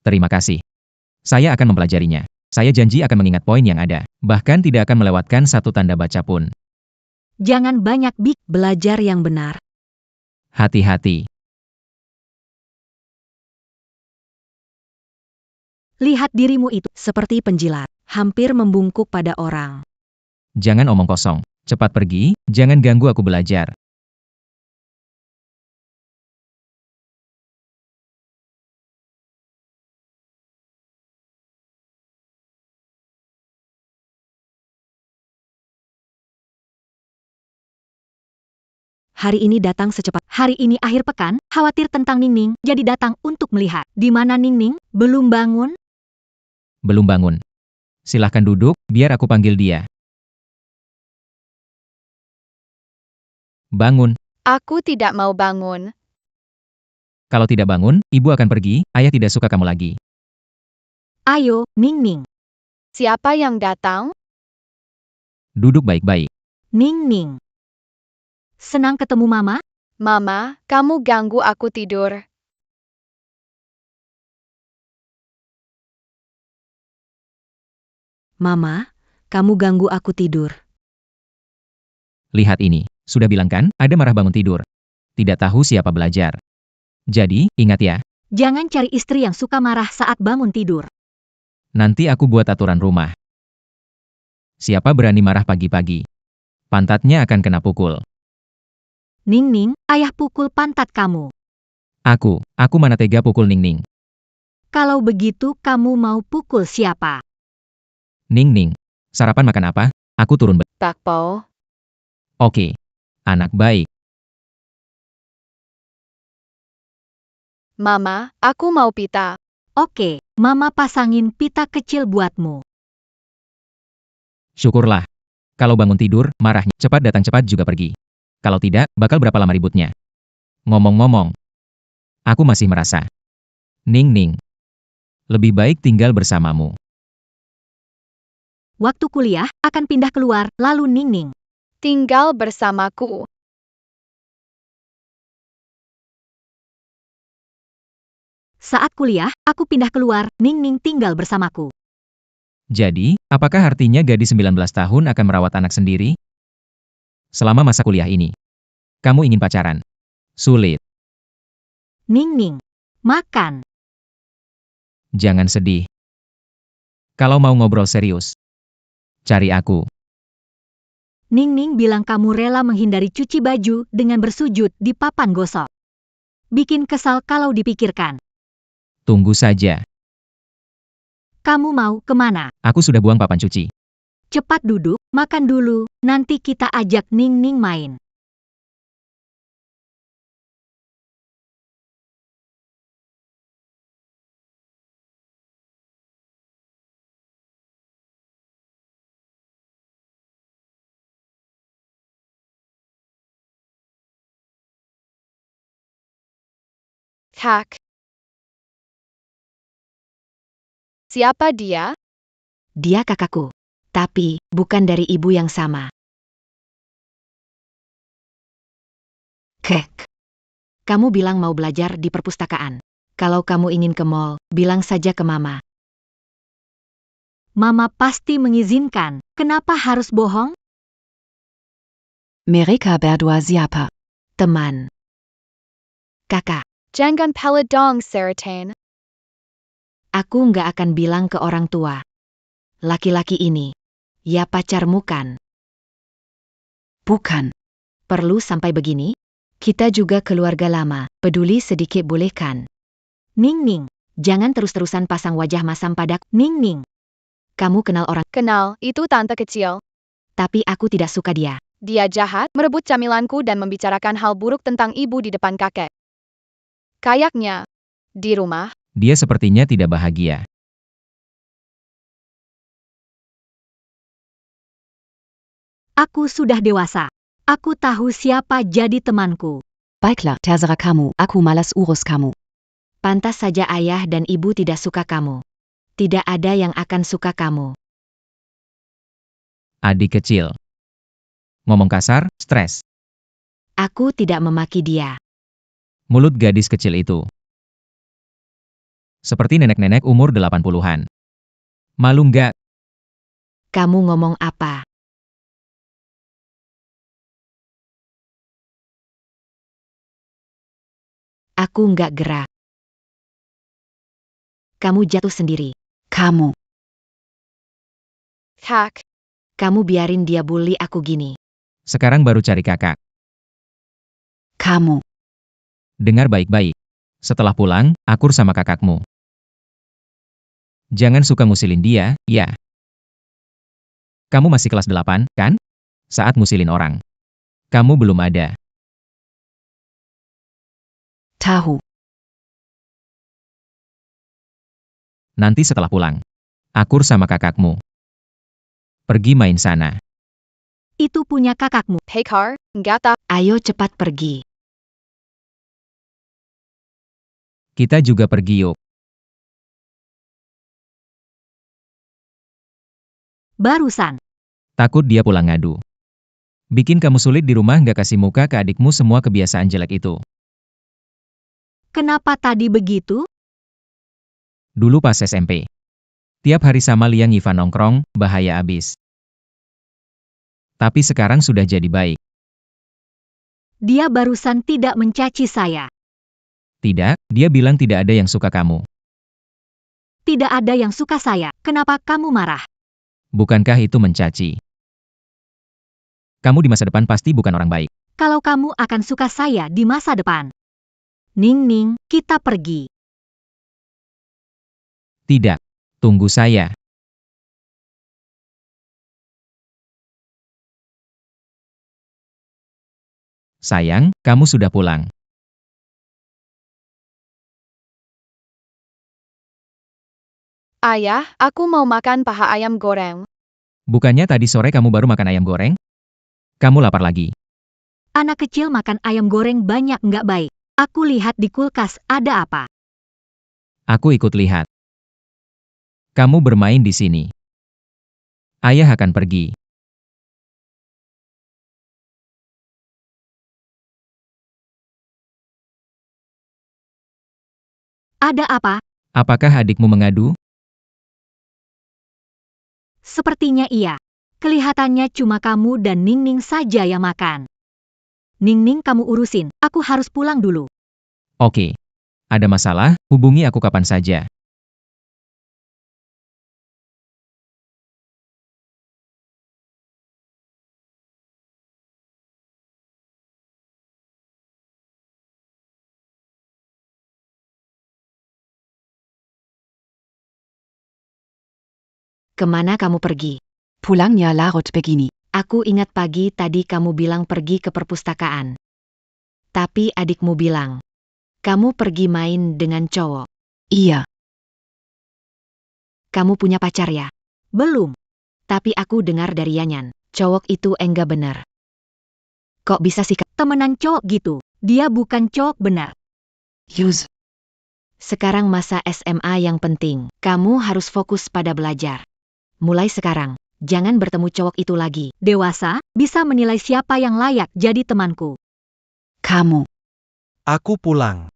Terima kasih. Saya akan mempelajarinya. Saya janji akan mengingat poin yang ada. Bahkan tidak akan melewatkan satu tanda baca pun. Jangan banyak belajar yang benar. Hati-hati. Lihat dirimu itu seperti penjilat, hampir membungkuk pada orang. Jangan omong kosong. Cepat pergi, jangan ganggu aku belajar. Hari ini datang secepat. Hari ini akhir pekan, khawatir tentang Ning Ning, jadi datang untuk melihat. Di mana Ning Ning? Belum bangun? Belum bangun. Silahkan duduk, biar aku panggil dia. Bangun. Aku tidak mau bangun. Kalau tidak bangun, ibu akan pergi, ayah tidak suka kamu lagi. Ayo, Ning Ning. Siapa yang datang? Duduk baik-baik. Ning Ning. Senang ketemu Mama? Mama, kamu ganggu aku tidur. Mama, kamu ganggu aku tidur. Lihat ini. Sudah bilang kan, ada marah bangun tidur. Tidak tahu siapa belajar. Jadi, ingat ya, Jangan cari istri yang suka marah saat bangun tidur. nanti aku buat aturan rumah. Siapa berani marah pagi-pagi? Pantatnya akan kena pukul. Ning Ning, ayah pukul pantat kamu. Aku mana tega pukul Ning Ning. Kalau begitu kamu mau pukul siapa? Ning Ning, sarapan makan apa? Aku turun. Bakpao. Oke. Anak baik. Mama, aku mau pita. Oke, Mama pasangin pita kecil buatmu. Syukurlah. Kalau bangun tidur, marahnya. Cepat datang cepat juga pergi. Kalau tidak, bakal berapa lama ributnya. Ngomong-ngomong. Aku masih merasa. Ning Ning. Lebih baik tinggal bersamamu. Waktu kuliah, akan pindah keluar, lalu Ning Ning. Tinggal bersamaku. Saat kuliah, aku pindah keluar, Ningning tinggal bersamaku. Jadi, apakah artinya gadis 19 tahun akan merawat anak sendiri? Selama masa kuliah ini, kamu ingin pacaran? Sulit. Ningning, makan. Jangan sedih. Kalau mau ngobrol serius, cari aku. Ningning bilang kamu rela menghindari cuci baju dengan bersujud di papan gosok. Bikin kesal kalau dipikirkan. Tunggu saja. Kamu mau kemana? Aku sudah buang papan cuci. Cepat duduk, makan dulu, nanti kita ajak Ningning main. Kak. Siapa dia? Dia kakakku, tapi bukan dari ibu yang sama. Kek. Kamu bilang mau belajar di perpustakaan. Kalau kamu ingin ke mall, bilang saja ke mama. Mama pasti mengizinkan. Kenapa harus bohong? Mereka berdua siapa? Teman. Kakak, Jangan pala dong Seratain. aku nggak akan bilang ke orang tua. Laki-laki ini, ya pacarmu kan? Bukan. Perlu sampai begini? Kita juga keluarga lama, peduli sedikit boleh kan? Ningning, jangan terus-terusan pasang wajah masam padaku. Ningning, kamu kenal orang, Kenal, itu tante kecil. tapi aku tidak suka dia. Dia jahat, merebut camilanku dan membicarakan hal buruk tentang ibu di depan kakek. Kayaknya, di rumah, Dia sepertinya tidak bahagia. Aku sudah dewasa. Aku tahu siapa jadi temanku. Baiklah, terserah kamu, aku malas urus kamu. Pantas saja ayah dan ibu tidak suka kamu. Tidak ada yang akan suka kamu. Adik kecil. Ngomong kasar, stres. Aku tidak memaki dia. Mulut gadis kecil itu. Seperti nenek-nenek umur 80-an. Malu nggak? Kamu ngomong apa? Aku nggak gerak. Kamu jatuh sendiri. Kamu. Kak. Kamu biarin dia bully aku gini. Sekarang baru cari kakak. Kamu. Dengar baik-baik. Setelah pulang, akur sama kakakmu. Jangan suka ngusilin dia, ya. Kamu masih kelas 8, kan? Saat ngusilin orang. Kamu belum ada. Tahu. Nanti setelah pulang, akur sama kakakmu. Pergi main sana. Itu punya kakakmu. Hekar, nggak tahu. Ayo cepat pergi. Kita juga pergi yuk. Barusan. Takut dia pulang ngadu. Bikin kamu sulit di rumah nggak kasih muka ke adikmu semua kebiasaan jelek itu. Kenapa tadi begitu? Dulu pas SMP. Tiap hari sama Liang Ivan nongkrong, bahaya abis. Tapi sekarang sudah jadi baik. Dia barusan tidak mencaci saya. Tidak, dia bilang tidak ada yang suka kamu. Tidak ada yang suka saya. Kenapa kamu marah? Bukankah itu mencaci? Kamu di masa depan pasti bukan orang baik. Kalau kamu akan suka saya di masa depan. Ningning, kita pergi. Tidak. Tunggu saya. Sayang, kamu sudah pulang. Ayah, aku mau makan paha ayam goreng. Bukannya tadi sore kamu baru makan ayam goreng? Kamu lapar lagi. Anak kecil makan ayam goreng banyak nggak baik. Aku lihat di kulkas ada apa. Aku ikut lihat. Kamu bermain di sini. Ayah akan pergi. Ada apa? Apakah adikmu mengadu? Sepertinya iya. Kelihatannya cuma kamu dan Ningning saja yang makan. Ningning kamu urusin, aku harus pulang dulu. Oke. Ada masalah, hubungi aku kapan saja. Kemana kamu pergi? Pulangnya larut begini. Aku ingat pagi tadi kamu bilang pergi ke perpustakaan. Tapi adikmu bilang, kamu pergi main dengan cowok. Iya. Kamu punya pacar ya? Belum. Tapi aku dengar dari Yanyan, cowok itu enggak benar. Kok bisa sih temenan cowok gitu? Dia bukan cowok benar. Yus. Sekarang masa SMA yang penting, kamu harus fokus pada belajar. Mulai sekarang, jangan bertemu cowok itu lagi. Dewasa, bisa menilai siapa yang layak jadi temanku. Kamu. Aku pulang.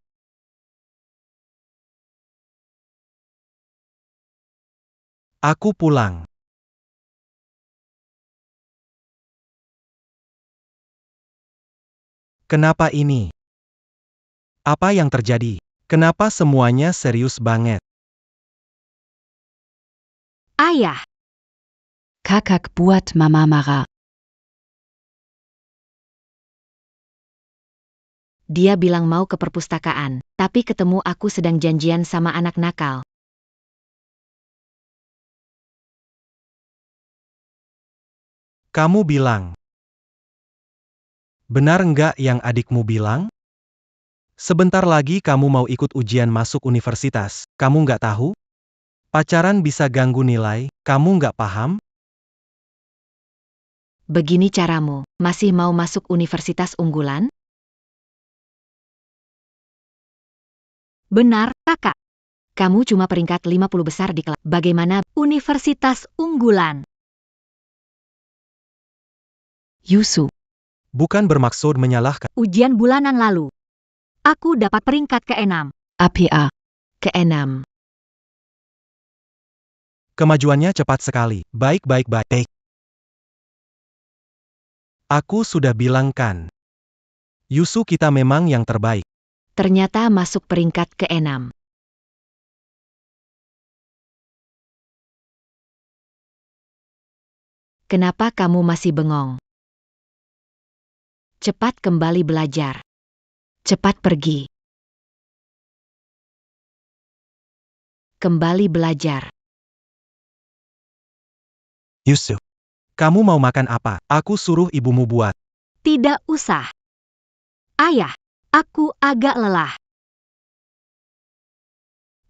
Aku pulang. Kenapa ini? Apa yang terjadi? Kenapa semuanya serius banget? Ayah, Kakak buat mama marah. dia bilang mau ke perpustakaan, tapi ketemu aku sedang janjian sama anak nakal. Kamu bilang. Benar nggak yang adikmu bilang? Sebentar lagi kamu mau ikut ujian masuk universitas, kamu nggak tahu? Pacaran bisa ganggu nilai, kamu nggak paham? Begini caramu, masih mau masuk universitas unggulan? Benar, kakak. Kamu cuma peringkat 50 besar di kelas. Bagaimana universitas unggulan? Yusu. Bukan bermaksud menyalahkan. Ujian bulanan lalu. Aku dapat peringkat ke-6. APA. Ke-6. Kemajuannya cepat sekali. Baik. Aku sudah bilang kan. Yusu kita memang yang terbaik. Ternyata masuk peringkat ke-6. Kenapa kamu masih bengong? Cepat kembali belajar. Cepat pergi. Kembali belajar. Yusu. Kamu mau makan apa? Aku suruh ibumu buat. Tidak usah. Ayah, aku agak lelah.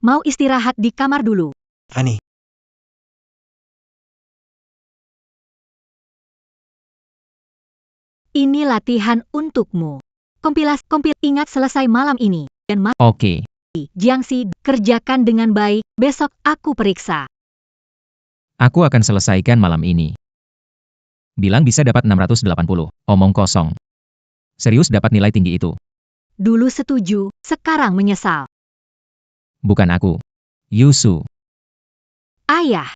Mau istirahat di kamar dulu. Ani. Ini latihan untukmu. Ingat selesai malam ini. Dan Oke. Jiangxi, kerjakan dengan baik. Besok aku periksa. Aku akan selesaikan malam ini. Bilang bisa dapat 680. Omong kosong. Serius dapat nilai tinggi itu. Dulu setuju, sekarang menyesal. Bukan aku. Yusu. Ayah,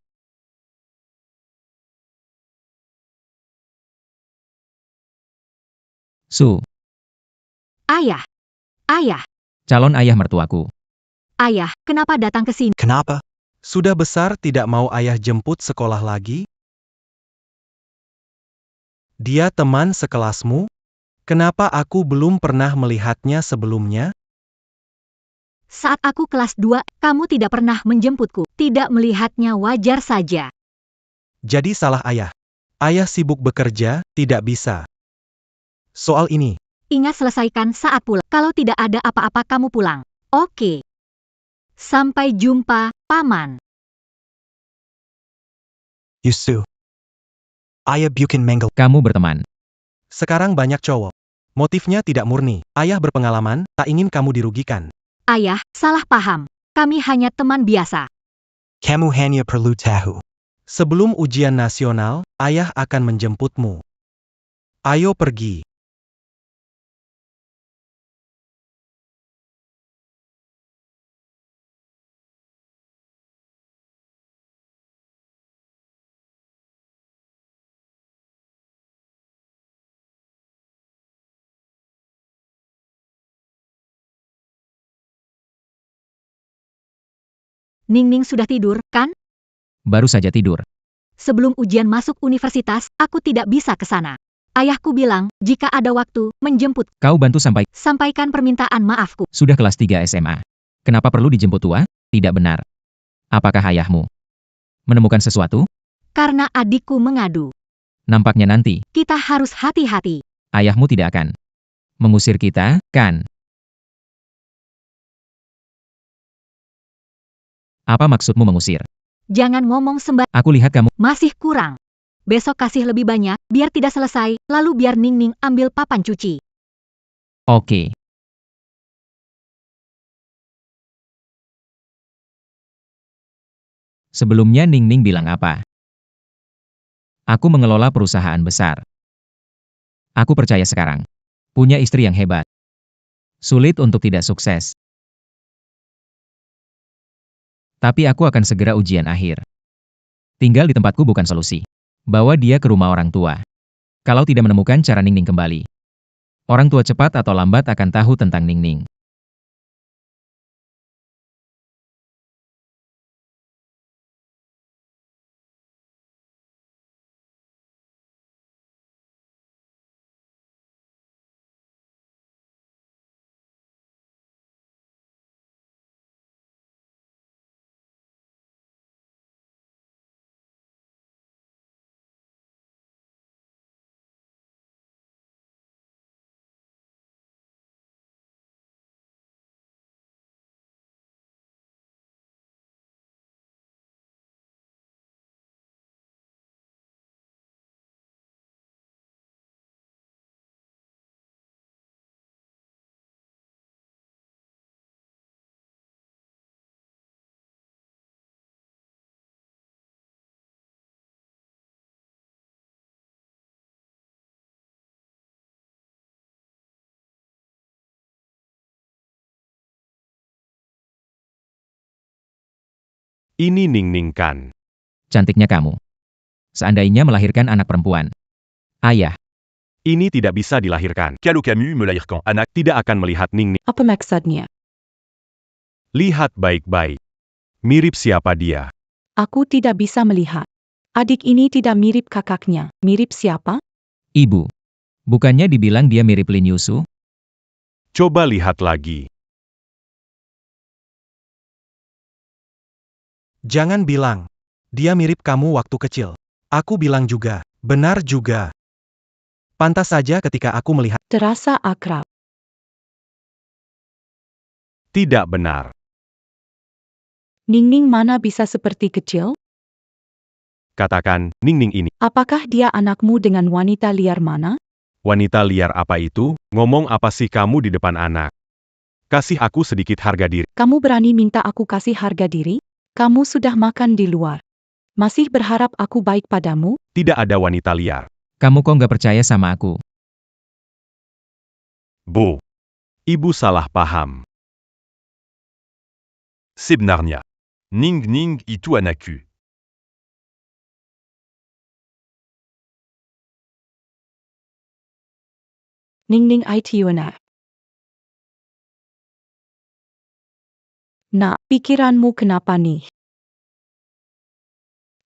Su. ayah, ayah, Calon ayah mertuaku. ayah, kenapa datang ke sini? Kenapa? Sudah besar tidak mau ayah jemput sekolah lagi? Dia teman sekelasmu? Kenapa aku belum pernah melihatnya sebelumnya? Saat aku kelas 2, kamu tidak pernah menjemputku. Tidak melihatnya wajar saja. Jadi salah ayah. Ayah sibuk bekerja, tidak bisa. Soal ini, Ingat selesaikan saat pulang. Kalau tidak ada apa-apa kamu pulang. Oke. Sampai jumpa, Paman. Yusu. Ayah bukan menggal. Kamu berteman. sekarang banyak cowok. Motifnya tidak murni. Ayah berpengalaman, tak ingin kamu dirugikan. Ayah, salah paham. Kami hanya teman biasa. Kamu hanya perlu tahu. Sebelum ujian nasional, ayah akan menjemputmu. Ayo pergi. Ningning sudah tidur, kan? Baru saja tidur. Sebelum ujian masuk universitas, aku tidak bisa ke sana. Ayahku bilang, jika ada waktu, menjemput. Kau bantu Sampaikan permintaan maafku. sudah kelas 3 SMA. Kenapa perlu dijemput tua? Tidak benar. Apakah ayahmu menemukan sesuatu? Karena adikku mengadu. Nampaknya nanti, Kita harus hati-hati. ayahmu tidak akan mengusir kita, kan? Apa maksudmu mengusir? Jangan ngomong sembarangan. Aku lihat kamu. Masih kurang. Besok kasih lebih banyak, biar tidak selesai, lalu biar Ningning ambil papan cuci. Oke. Sebelumnya Ningning bilang apa? Aku mengelola perusahaan besar. Aku percaya sekarang. Punya istri yang hebat. Sulit untuk tidak sukses. Tapi aku akan segera ujian akhir. Tinggal di tempatku bukan solusi. Bawa dia ke rumah orang tua. Kalau tidak menemukan cara Ningning kembali. Orang tua cepat atau lambat akan tahu tentang Ningning. Ini Ningning kan? Cantiknya kamu. Seandainya melahirkan anak perempuan. Ayah, Ini tidak bisa dilahirkan. Kalau kamu melahirkan anak, Tidak akan melihat Ningning. Apa maksudnya? Lihat baik-baik. Mirip siapa dia? Aku tidak bisa melihat. Adik ini tidak mirip kakaknya. Mirip siapa? ibu. Bukannya dibilang dia mirip Lin Yusu? Coba lihat lagi. Jangan bilang. Dia mirip kamu waktu kecil. Aku bilang juga. Benar juga. Pantas saja ketika aku melihat. Terasa akrab. Tidak benar. Ningning mana bisa seperti kecil? Katakan, Ningning ini. Apakah dia anakmu dengan wanita liar mana? Wanita liar apa itu? Ngomong apa sih kamu di depan anak? Kasih aku sedikit harga diri. Kamu berani minta aku kasih harga diri? Kamu sudah makan di luar. Masih berharap aku baik padamu? Tidak ada wanita liar. Kamu kok nggak percaya sama aku? Bu. Ibu salah paham. sebenarnya. Ningning itu anakku. Ningning itu anak. Nak, pikiranmu kenapa nih?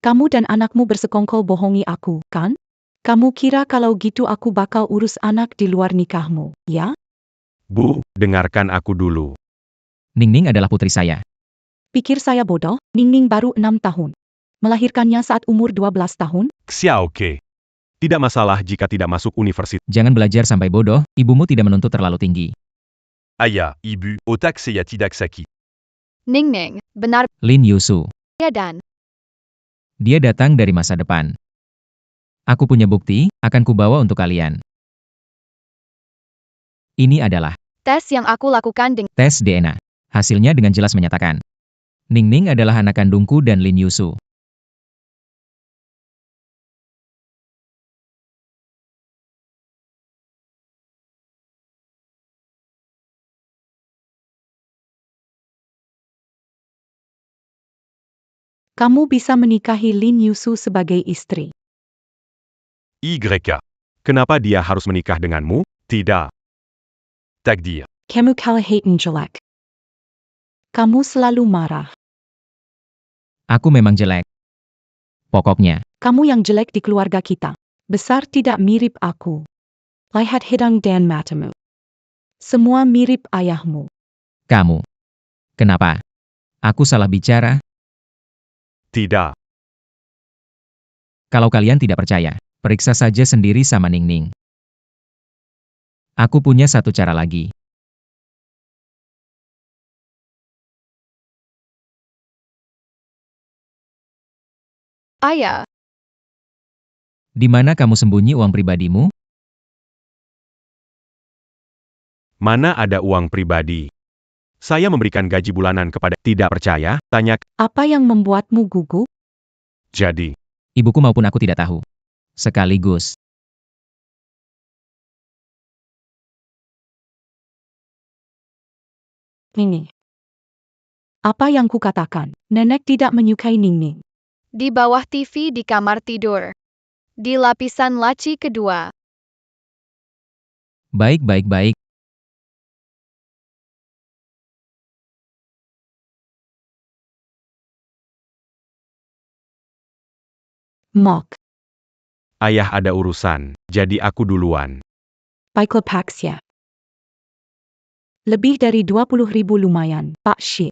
Kamu dan anakmu bersekongkol bohongi aku, kan? Kamu kira kalau gitu aku bakal urus anak di luar nikahmu, ya? Bu, dengarkan aku dulu. Ningning adalah putri saya. Pikir saya bodoh? Ningning baru 6 tahun. Melahirkannya saat umur 12 tahun? Xia oke. Tidak masalah jika tidak masuk universitas. Jangan belajar sampai bodoh, ibumu tidak menuntut terlalu tinggi. Aya, ibu, otak saya tidak sakit. Ningning, benar Lin Yusu. ya dan Dia datang dari masa depan. Aku punya bukti, akan kubawa untuk kalian. Ini adalah tes yang aku lakukan dengan tes DNA. Hasilnya dengan jelas menyatakan. Ningning adalah anak kandungku dan Lin Yusu. Kamu bisa menikahi Lin Yusu sebagai istri. YK. Kenapa dia harus menikah denganmu? Tidak. Takdir. Kamu kalah haten jelek. Kamu selalu marah. Aku memang jelek. Pokoknya, Kamu yang jelek di keluarga kita. Besar tidak mirip aku. Lihat hidung dan matamu. Semua mirip ayahmu. kamu. Kenapa? Aku salah bicara? Tidak. Kalau kalian tidak percaya, periksa saja sendiri sama Ningning. Aku punya satu cara lagi. Ayah, Di mana kamu sembunyi uang pribadimu? Mana ada uang pribadi? Saya memberikan gaji bulanan kepada tidak percaya, tanya. Apa yang membuatmu gugup? Jadi, Ibuku maupun aku tidak tahu. Sekaligus. Ningning. Apa yang kukatakan? Nenek tidak menyukai Ningning. di bawah TV di kamar tidur. Di lapisan laci kedua. Baik, baik, baik. Mok. ayah ada urusan, jadi aku duluan. Baiklah Paksya. Lebih dari 20.000 lumayan, Pak Shi.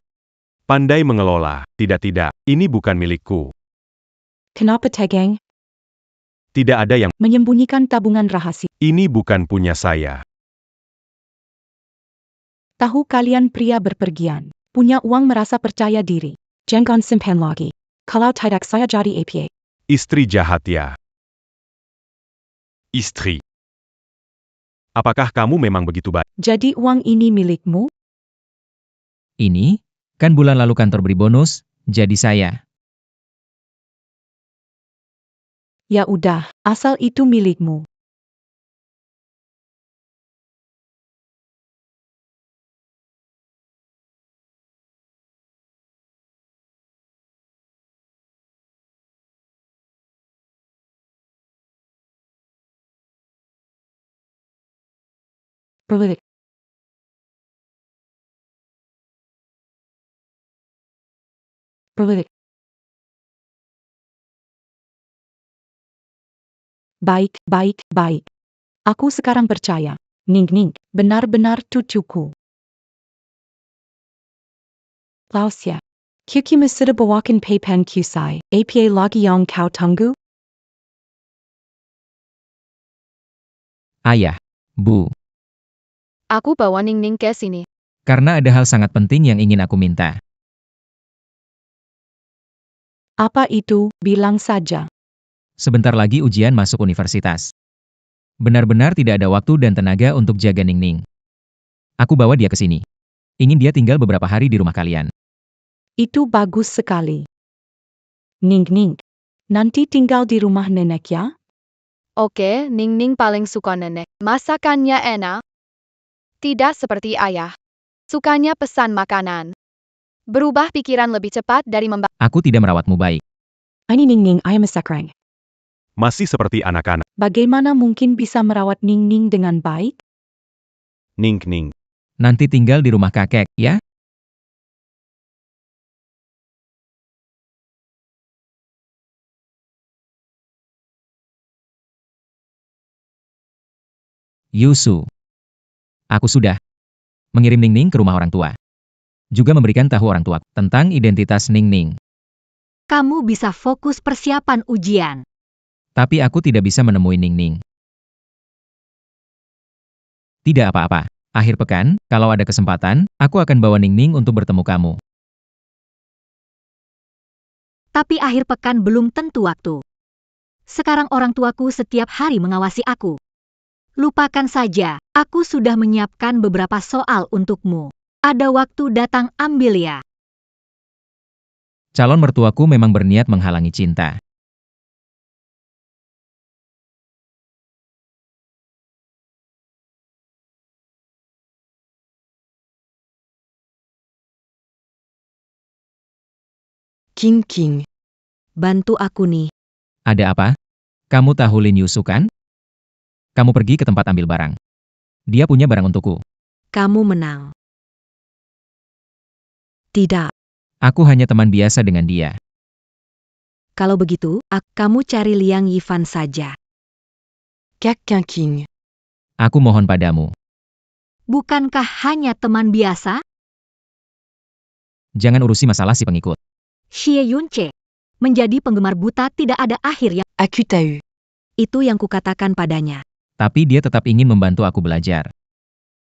Pandai mengelola, tidak, ini bukan milikku. Kenapa tegang? Tidak ada yang, Menyembunyikan tabungan rahasia. ini bukan punya saya. Tahu kalian pria berpergian. Punya uang merasa percaya diri. Jangan simpan lagi. Kalau tidak saya jadi APA. Istri jahat ya. Istri. Apakah kamu memang begitu baik? Jadi uang ini milikmu? Ini, kan bulan lalu kantor beri bonus, jadi saya. Ya udah, asal itu milikmu. Politik. Politik. Baik, baik, baik. Aku sekarang percaya. Ningning, benar-benar cucuku. Lausya. Kiki sudah bawakan papan kusai, APA lagi yang kau tunggu? Ayah, Bu. Aku bawa Ningning ke sini. Karena ada hal sangat penting yang ingin aku minta. Apa itu? Bilang saja. Sebentar lagi ujian masuk universitas. Benar-benar tidak ada waktu dan tenaga untuk jaga Ningning. Aku bawa dia ke sini. Ingin dia tinggal beberapa hari di rumah kalian. Itu bagus sekali. Ningning. Nanti tinggal di rumah nenek ya? Oke, Ningning paling suka nenek. Masakannya enak. Tidak seperti ayah. Sukanya pesan makanan. Berubah pikiran lebih cepat dari Aku tidak merawatmu baik. Ini Ningning ayam sakrang. Masih seperti anak-anak. Bagaimana mungkin bisa merawat Ningning dengan baik? Ning. Nanti tinggal di rumah kakek, ya? Yusu. Aku sudah mengirim Ningning ke rumah orang tua. Juga memberikan tahu orang tua tentang identitas Ningning. Kamu bisa fokus persiapan ujian. Tapi aku tidak bisa menemui Ningning. Tidak apa-apa. Akhir pekan, kalau ada kesempatan, aku akan bawa Ningning untuk bertemu kamu. Tapi akhir pekan belum tentu waktu. Sekarang orang tuaku setiap hari mengawasi aku. Lupakan saja, aku sudah menyiapkan beberapa soal untukmu. Ada waktu datang ambil ya. Calon mertuaku memang berniat menghalangi cinta. King. Bantu aku nih. Ada apa? Kamu tahu Lin Yusu kan? Kamu pergi ke tempat ambil barang. Dia punya barang untukku. Kamu menang. Tidak. Aku hanya teman biasa dengan dia. Kalau begitu, kamu cari Liang Yifan saja. Kak King. Aku mohon padamu. Bukankah hanya teman biasa? Jangan urusi masalah si pengikut. Xie Yunce. Menjadi penggemar buta tidak ada akhir yang... Aku tahu. Itu yang kukatakan padanya. Tapi dia tetap ingin membantu aku belajar.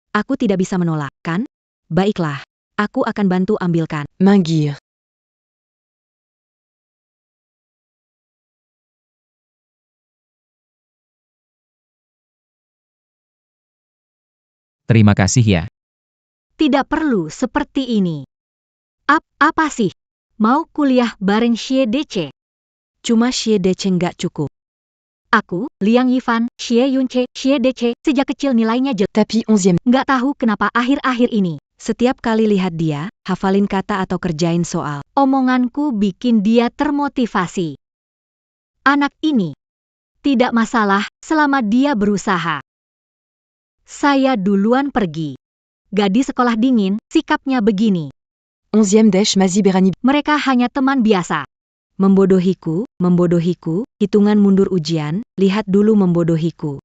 Aku tidak bisa menolak, kan? Baiklah, aku akan bantu ambilkan. Manggir. Terima kasih ya. Tidak perlu seperti ini. Apa sih? Mau kuliah bareng Xie DC? Cuma Xie DC nggak cukup. Aku, Liang Yifan, Xie Yunce, Xie DC, sejak kecil nilainya jelek. Tapi 11e. Nggak tahu kenapa akhir-akhir ini. Setiap kali lihat dia, hafalin kata atau kerjain soal. Omonganku bikin dia termotivasi. Anak ini. Tidak masalah, selama dia berusaha. Saya duluan pergi. Gadis sekolah dingin, sikapnya begini. 11e Desh Mazi Berani. Mereka hanya teman biasa. Membodohiku, hitungan mundur ujian, lihat dulu membodohiku.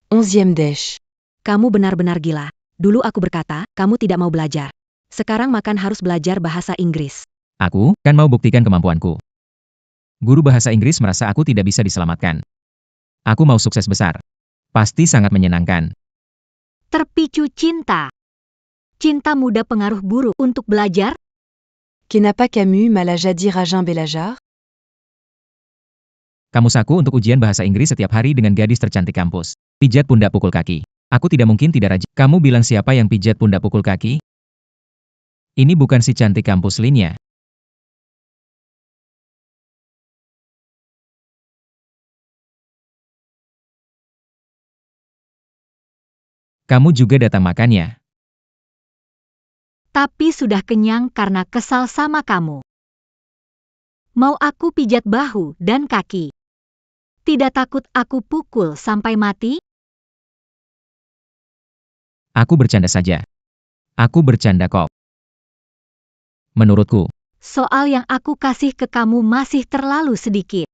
Onzième Desh. Kamu benar-benar gila. Dulu aku berkata, kamu tidak mau belajar. Sekarang makan harus belajar bahasa Inggris. Aku kan mau buktikan kemampuanku. Guru bahasa Inggris merasa aku tidak bisa diselamatkan. Aku mau sukses besar. Pasti sangat menyenangkan. Terpicu cinta. Cinta muda pengaruh buruk untuk belajar? Kenapa Camus malah jadi Ragin Belajar? Kamus aku untuk ujian bahasa Inggris setiap hari dengan gadis tercantik kampus. Pijat pundak pukul kaki. Aku tidak mungkin tidak rajin. Kamu bilang siapa yang pijat pundak pukul kaki? Ini bukan si cantik kampus Linnya. Kamu juga datang makan ya? Tapi sudah kenyang karena kesal sama kamu. Mau aku pijat bahu dan kaki? Tidak takut aku pukul sampai mati? Aku bercanda saja. Aku bercanda kok. Menurutku, Soal yang aku kasih ke kamu masih terlalu sedikit.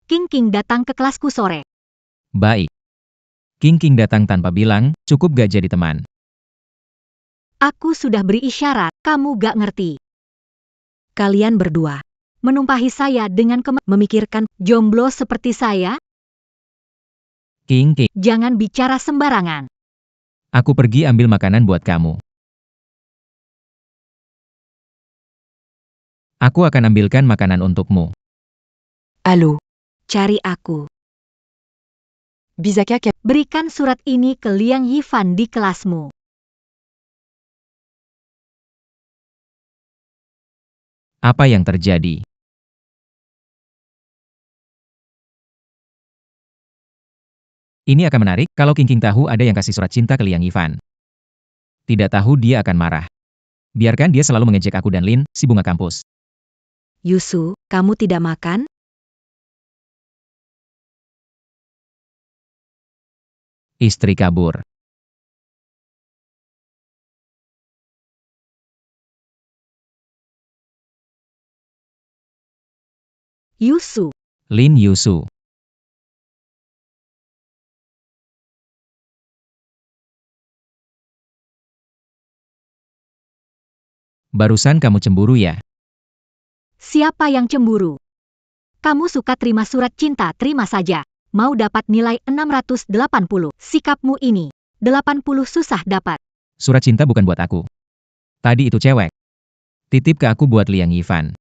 King datang ke kelasku sore. baik. King datang tanpa bilang, cukup gak jadi teman. Aku sudah beri isyarat, kamu gak ngerti. Kalian berdua menumpahi saya dengan memikirkan jomblo seperti saya? King, Jangan bicara sembarangan. aku pergi ambil makanan buat kamu. Aku akan ambilkan makanan untukmu. Allô. Cari aku. Bizaka Cap. Berikan surat ini ke Liang Yifan di kelasmu. Apa yang terjadi? Ini akan menarik kalau King tahu ada yang kasih surat cinta ke Liang Yifan. Tidak tahu dia akan marah. Biarkan dia selalu mengejek aku dan Lin, si bunga kampus. Yusu, kamu tidak makan? Istri kabur. Yusu. Lin Yusu. Barusan kamu cemburu ya? Siapa yang cemburu? Kamu suka terima surat cinta, terima saja. Mau dapat nilai 680. Sikapmu ini, 80 susah dapat. Surat cinta bukan buat aku. Tadi itu cewek. Titip ke aku buat Liang Yifan.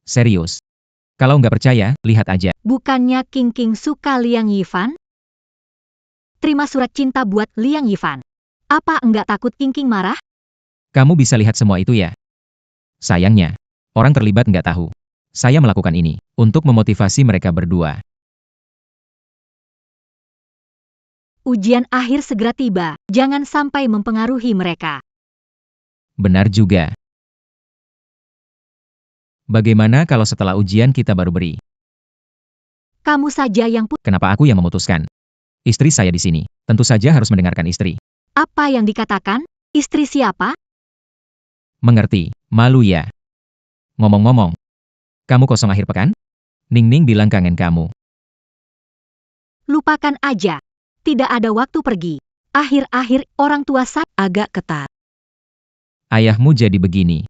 Serius. Kalau nggak percaya, lihat aja. Bukannya King suka Liang Yifan? Terima surat cinta buat Liang Yifan. Apa enggak takut King marah? Kamu bisa lihat semua itu ya? Sayangnya, orang terlibat nggak tahu. Saya melakukan ini untuk memotivasi mereka berdua. Ujian akhir segera tiba, jangan sampai mempengaruhi mereka. Benar juga. Bagaimana kalau setelah ujian kita baru beri? Kamu saja yang Kenapa aku yang memutuskan? Istri saya di sini. Tentu saja harus mendengarkan istri. Apa yang dikatakan? Istri siapa? Mengerti. Malu ya. Ngomong-ngomong, kamu kosong akhir pekan? Ningning bilang kangen kamu. Lupakan aja. Tidak ada waktu pergi. Akhir-akhir orang tua saya agak ketat. Ayahmu jadi begini.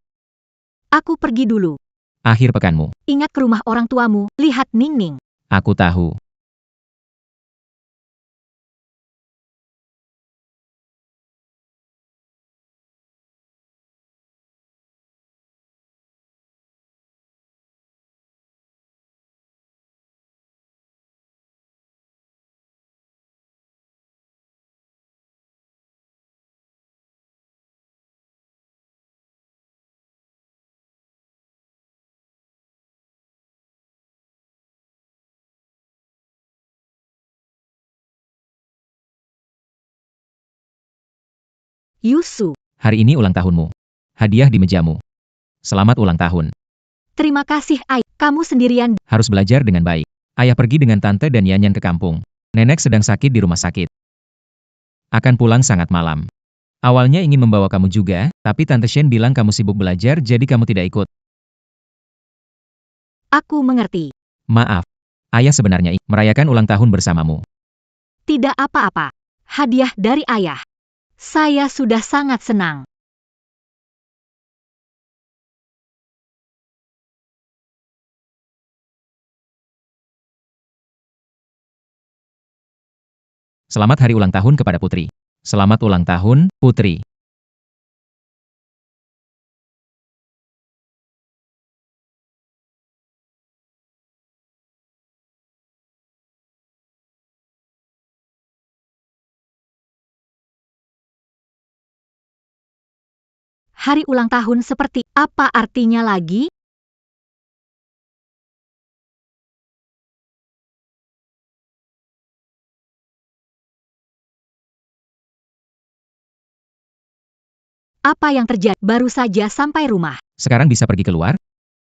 Aku pergi dulu. Akhir pekanmu. Ingat ke rumah orang tuamu. Lihat Ningning. Aku tahu. Yusu. Hari ini ulang tahunmu. Hadiah di mejamu. Selamat ulang tahun. Terima kasih, Ayah. Kamu sendirian. Harus belajar dengan baik. Ayah pergi dengan tante dan Yanyan ke kampung. Nenek sedang sakit di rumah sakit. Akan pulang sangat malam. Awalnya ingin membawa kamu juga, tapi Tante Shen bilang kamu sibuk belajar jadi kamu tidak ikut. Aku mengerti. Maaf. Ayah sebenarnya merayakan ulang tahun bersamamu. Tidak apa-apa. Hadiah dari ayah. Saya sudah sangat senang. Selamat hari ulang tahun kepada Putri. Selamat ulang tahun, Putri. Hari ulang tahun seperti apa artinya lagi? Apa yang terjadi? Baru saja sampai rumah. Sekarang bisa pergi keluar?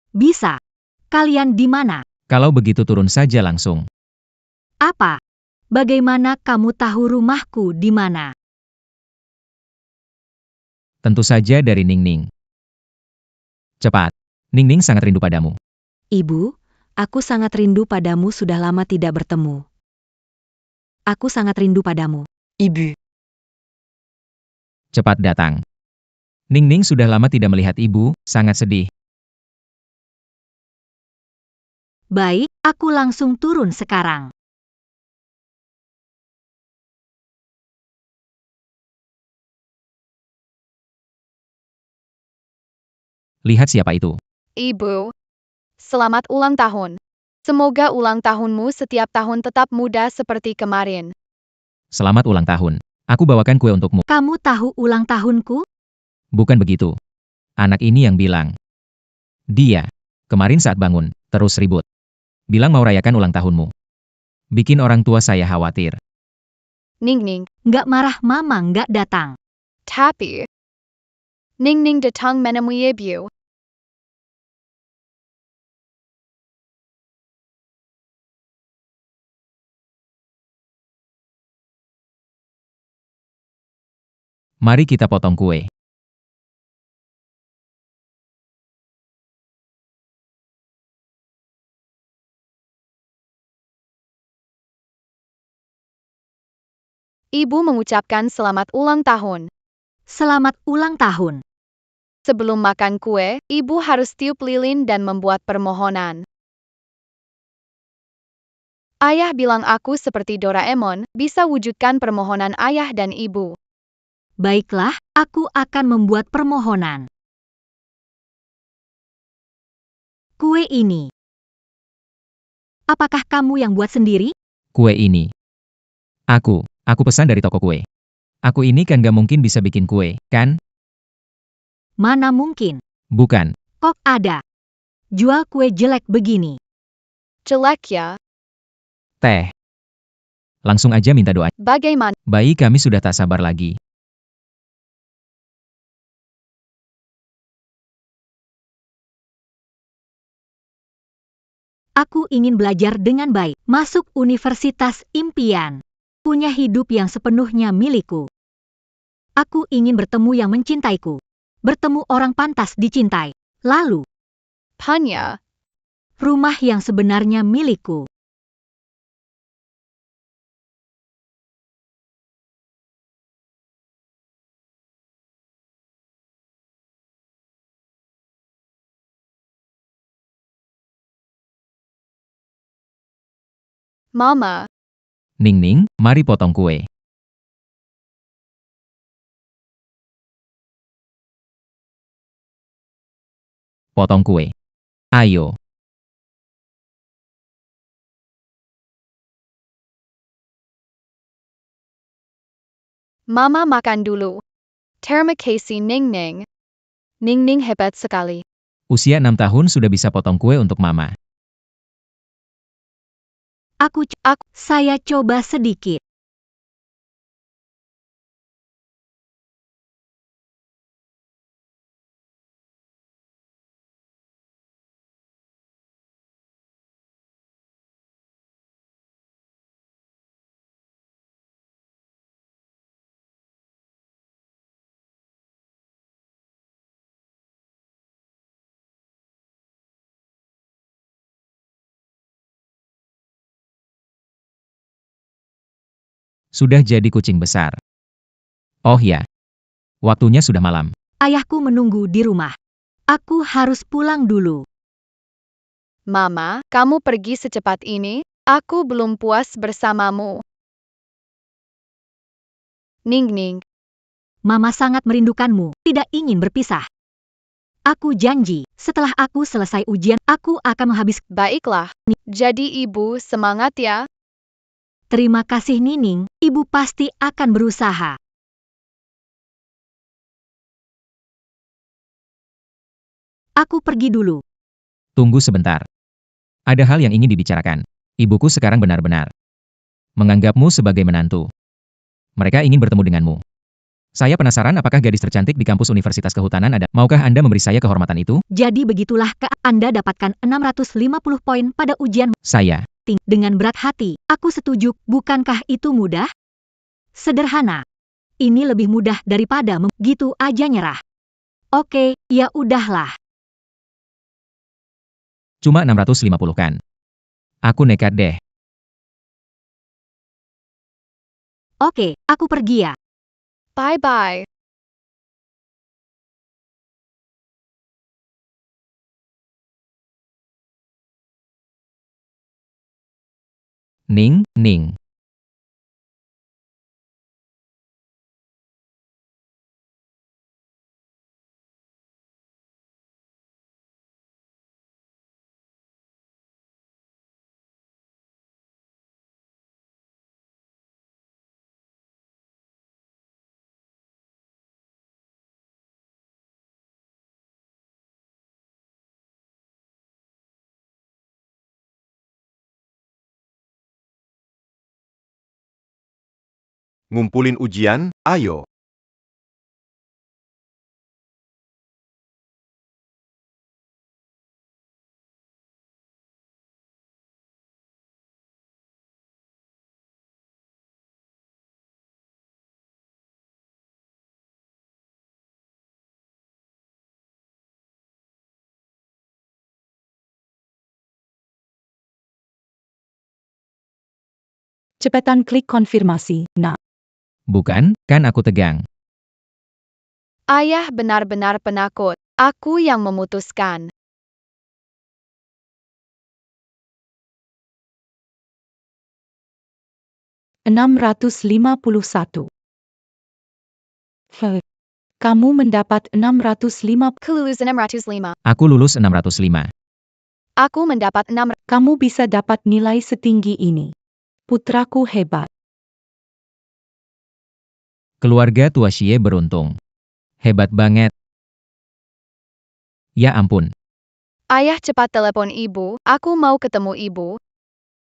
Bisa. Kalian di mana? Kalau begitu turun saja langsung. Apa? Bagaimana kamu tahu rumahku di mana? Tentu saja dari Ningning. Cepat. Ningning sangat rindu padamu. Ibu, aku sangat rindu padamu, sudah lama tidak bertemu. Aku sangat rindu padamu. Ibu. Cepat datang. Ningning sudah lama tidak melihat ibu, sangat sedih. Baik, aku langsung turun sekarang. Lihat siapa itu. Ibu, selamat ulang tahun. Semoga ulang tahunmu setiap tahun tetap muda seperti kemarin. Selamat ulang tahun. Aku bawakan kue untukmu. Kamu tahu ulang tahunku? Bukan begitu. Anak ini yang bilang. Dia. Kemarin saat bangun, terus ribut. Bilang mau rayakan ulang tahunmu. Bikin orang tua saya khawatir. Ningning, Nggak marah mama nggak datang. tapi Ningning datang menemui ibu. Mari kita potong kue. Ibu mengucapkan selamat ulang tahun. Selamat ulang tahun. Sebelum makan kue, ibu harus tiup lilin dan membuat permohonan. Ayah bilang aku seperti Doraemon, bisa wujudkan permohonan ayah dan ibu. Baiklah, aku akan membuat permohonan. Kue ini. Apakah kamu yang buat sendiri? Kue ini. Aku pesan dari toko kue. Aku ini kan gak mungkin bisa bikin kue, kan? Mana mungkin. Bukan. Kok ada. Jual kue jelek begini. Jelek ya, Teh. Langsung aja minta doa. bagaimana? Bayi kami sudah tak sabar lagi. Aku ingin belajar dengan baik. Masuk universitas impian. punya hidup yang sepenuhnya milikku. Aku ingin bertemu yang mencintaiku. Bertemu orang pantas dicintai. Lalu, Panya, rumah yang sebenarnya milikku. Mama, Ning, mari potong kue. Potong kue. Ayo. Mama makan dulu. Terima kasih Ning. Ning hebat sekali. Usia 6 tahun sudah bisa potong kue untuk mama. Saya coba sedikit. Sudah jadi kucing besar. Oh ya, waktunya sudah malam. Ayahku menunggu di rumah. Aku harus pulang dulu. Mama, kamu pergi secepat ini? Aku belum puas bersamamu. Ning. Mama sangat merindukanmu, tidak ingin berpisah. Aku janji, setelah aku selesai ujian, aku akan menghabiskan. Baiklah. Jadi ibu semangat ya. Terima kasih Nining, ibu pasti akan berusaha. Aku pergi dulu. Tunggu sebentar. Ada hal yang ingin dibicarakan. Ibuku sekarang benar-benar menganggapmu sebagai menantu. Mereka ingin bertemu denganmu. Saya penasaran apakah gadis tercantik di kampus Universitas Kehutanan ada. Maukah Anda memberi saya kehormatan itu? Jadi begitulah Anda dapatkan 650 poin pada ujian. Saya. Dengan berat hati, aku setuju, bukankah itu mudah? Sederhana. Ini lebih mudah daripada gitu aja nyerah. Oke, ya udahlah. Cuma 650 kan? Aku nekat deh. Oke, aku pergi ya. Bye-bye. Ning. Ngumpulin ujian, ayo. Cepetan klik konfirmasi, nak. Bukan, kan aku tegang. Ayah benar-benar penakut. Aku yang memutuskan. $651. Kamu mendapat 605. Kelulus 605. Aku lulus 605. Aku mendapat 6. Kamu bisa dapat nilai setinggi ini. Putraku hebat. Keluarga tua Xie beruntung. Hebat banget. Ya ampun. Ayah cepat telepon ibu. Aku mau ketemu ibu.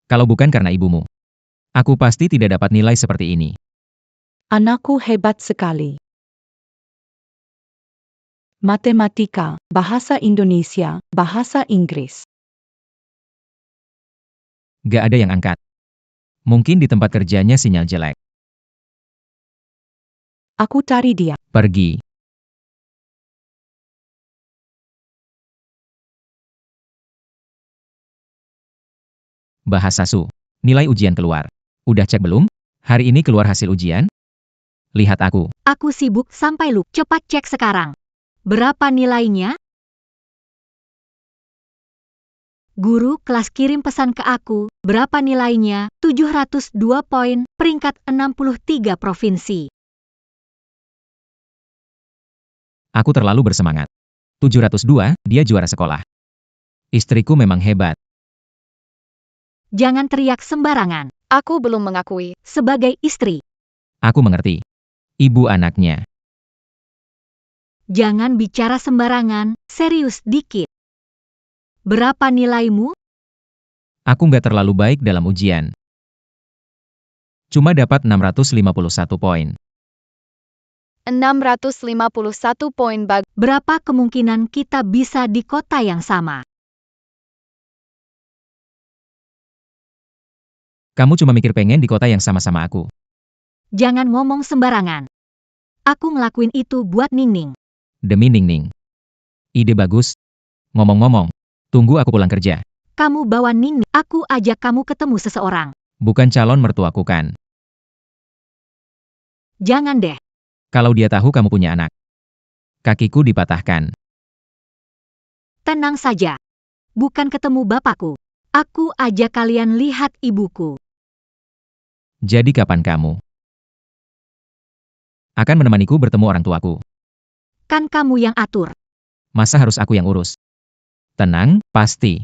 Kalau bukan karena ibumu, aku pasti tidak dapat nilai seperti ini. Anakku hebat sekali. Matematika, bahasa Indonesia, bahasa Inggris. Gak ada yang angkat. Mungkin di tempat kerjanya sinyal jelek. Aku cari dia. Pergi. Bahasa Su. Nilai ujian keluar. Udah cek belum? Hari ini keluar hasil ujian? Lihat aku. Aku sibuk sampai lupa. Cepat cek sekarang. Berapa nilainya? Guru kelas kirim pesan ke aku. Berapa nilainya? 702 poin, peringkat 63 provinsi. Aku terlalu bersemangat. 702, dia juara sekolah. Istriku memang hebat. Jangan teriak sembarangan. Aku belum mengakui. Sebagai istri, Aku mengerti. Ibu anaknya. jangan bicara sembarangan, serius dikit. Berapa nilaimu? Aku nggak terlalu baik dalam ujian. Cuma dapat 651 poin. 651 poin bagus. Berapa kemungkinan kita bisa di kota yang sama? Kamu cuma mikir pengen di kota yang sama-sama aku. Jangan ngomong sembarangan. Aku ngelakuin itu buat Ningning. Demi Ningning. Ide bagus. Ngomong-ngomong, tunggu aku pulang kerja. Kamu bawa Ningning, aku ajak kamu ketemu seseorang. Bukan calon mertuaku kan. Jangan deh. Kalau dia tahu kamu punya anak. Kakiku dipatahkan. Tenang saja. Bukan ketemu bapakku. Aku ajak kalian lihat ibuku. Jadi kapan kamu akan menemaniku bertemu orang tuaku? Kan kamu yang atur. Masa harus aku yang urus? Tenang, pasti.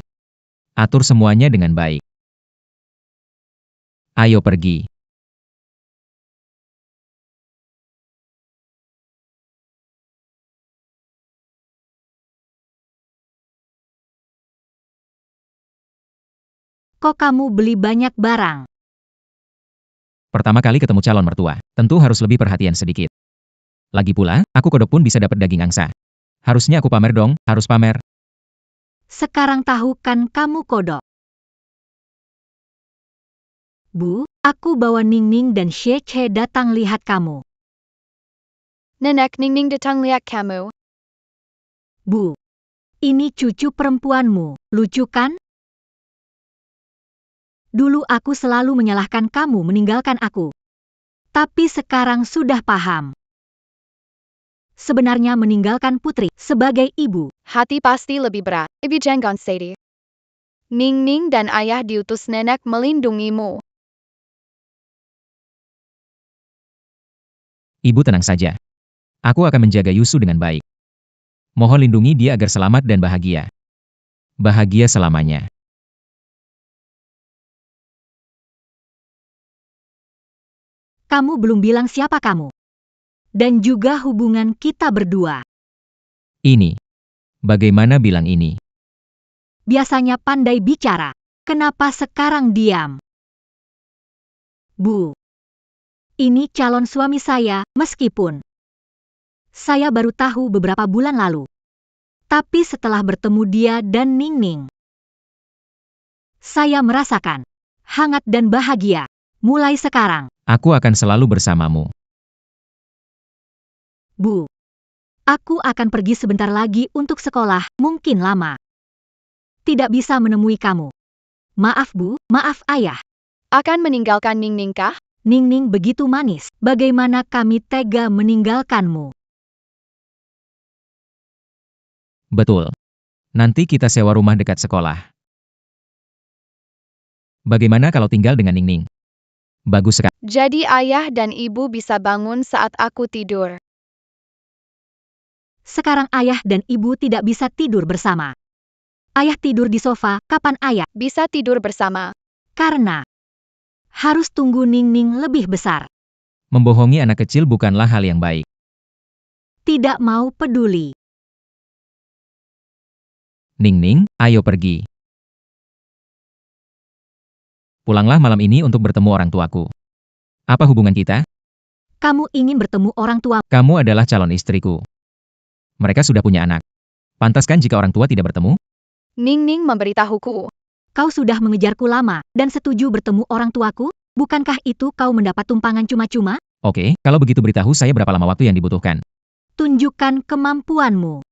Atur semuanya dengan baik. Ayo pergi. Kok kamu beli banyak barang? Pertama kali ketemu calon mertua, tentu harus lebih perhatian sedikit. Lagi pula, aku kodok pun bisa dapat daging angsa. Harusnya aku pamer dong, harus pamer. Sekarang tahu kan kamu kodok. Bu, aku bawa Ningning dan Shece datang lihat kamu. Nenek Ningning datang lihat kamu. Bu, ini cucu perempuanmu, lucu kan? Dulu aku selalu menyalahkan kamu meninggalkan aku. Tapi sekarang sudah paham. Sebenarnya meninggalkan putri sebagai ibu. Hati pasti lebih berat. Ibu jangan sedih. Ningning dan ayah diutus nenek melindungimu. Ibu tenang saja. Aku akan menjaga Yusu dengan baik. Mohon lindungi dia agar selamat dan bahagia. Bahagia selamanya. Kamu belum bilang siapa kamu. Dan juga hubungan kita berdua. Ini. Bagaimana bilang ini? Biasanya pandai bicara. Kenapa sekarang diam? Bu. Ini calon suami saya, meskipun saya baru tahu beberapa bulan lalu. Tapi setelah bertemu dia dan Ningning, saya merasakan hangat dan bahagia. Mulai sekarang. Aku akan selalu bersamamu. Bu. Aku akan pergi sebentar lagi untuk sekolah, mungkin lama. Tidak bisa menemui kamu. Maaf Bu, maaf Ayah. Akan meninggalkan Ningning kah? Ningning begitu manis. Bagaimana kami tega meninggalkanmu? Betul. Nanti kita sewa rumah dekat sekolah. Bagaimana kalau tinggal dengan Ningning? Bagus sekali. Jadi ayah dan ibu bisa bangun saat aku tidur. Sekarang ayah dan ibu tidak bisa tidur bersama. Ayah tidur di sofa, kapan ayah Bisa tidur bersama. karena harus tunggu Ningning lebih besar. Membohongi anak kecil bukanlah hal yang baik. Tidak mau peduli. Ningning, ayo pergi. Pulanglah malam ini untuk bertemu orang tuaku. Apa hubungan kita? Kamu ingin bertemu orang tua. Kamu adalah calon istriku. Mereka sudah punya anak. Pantas kan jika orang tua tidak bertemu? Ningning memberitahuku. Kau sudah mengejarku lama dan setuju bertemu orang tuaku? Bukankah itu kau mendapat tumpangan cuma-cuma? Oke, kalau begitu beritahu saya berapa lama waktu yang dibutuhkan. Tunjukkan kemampuanmu.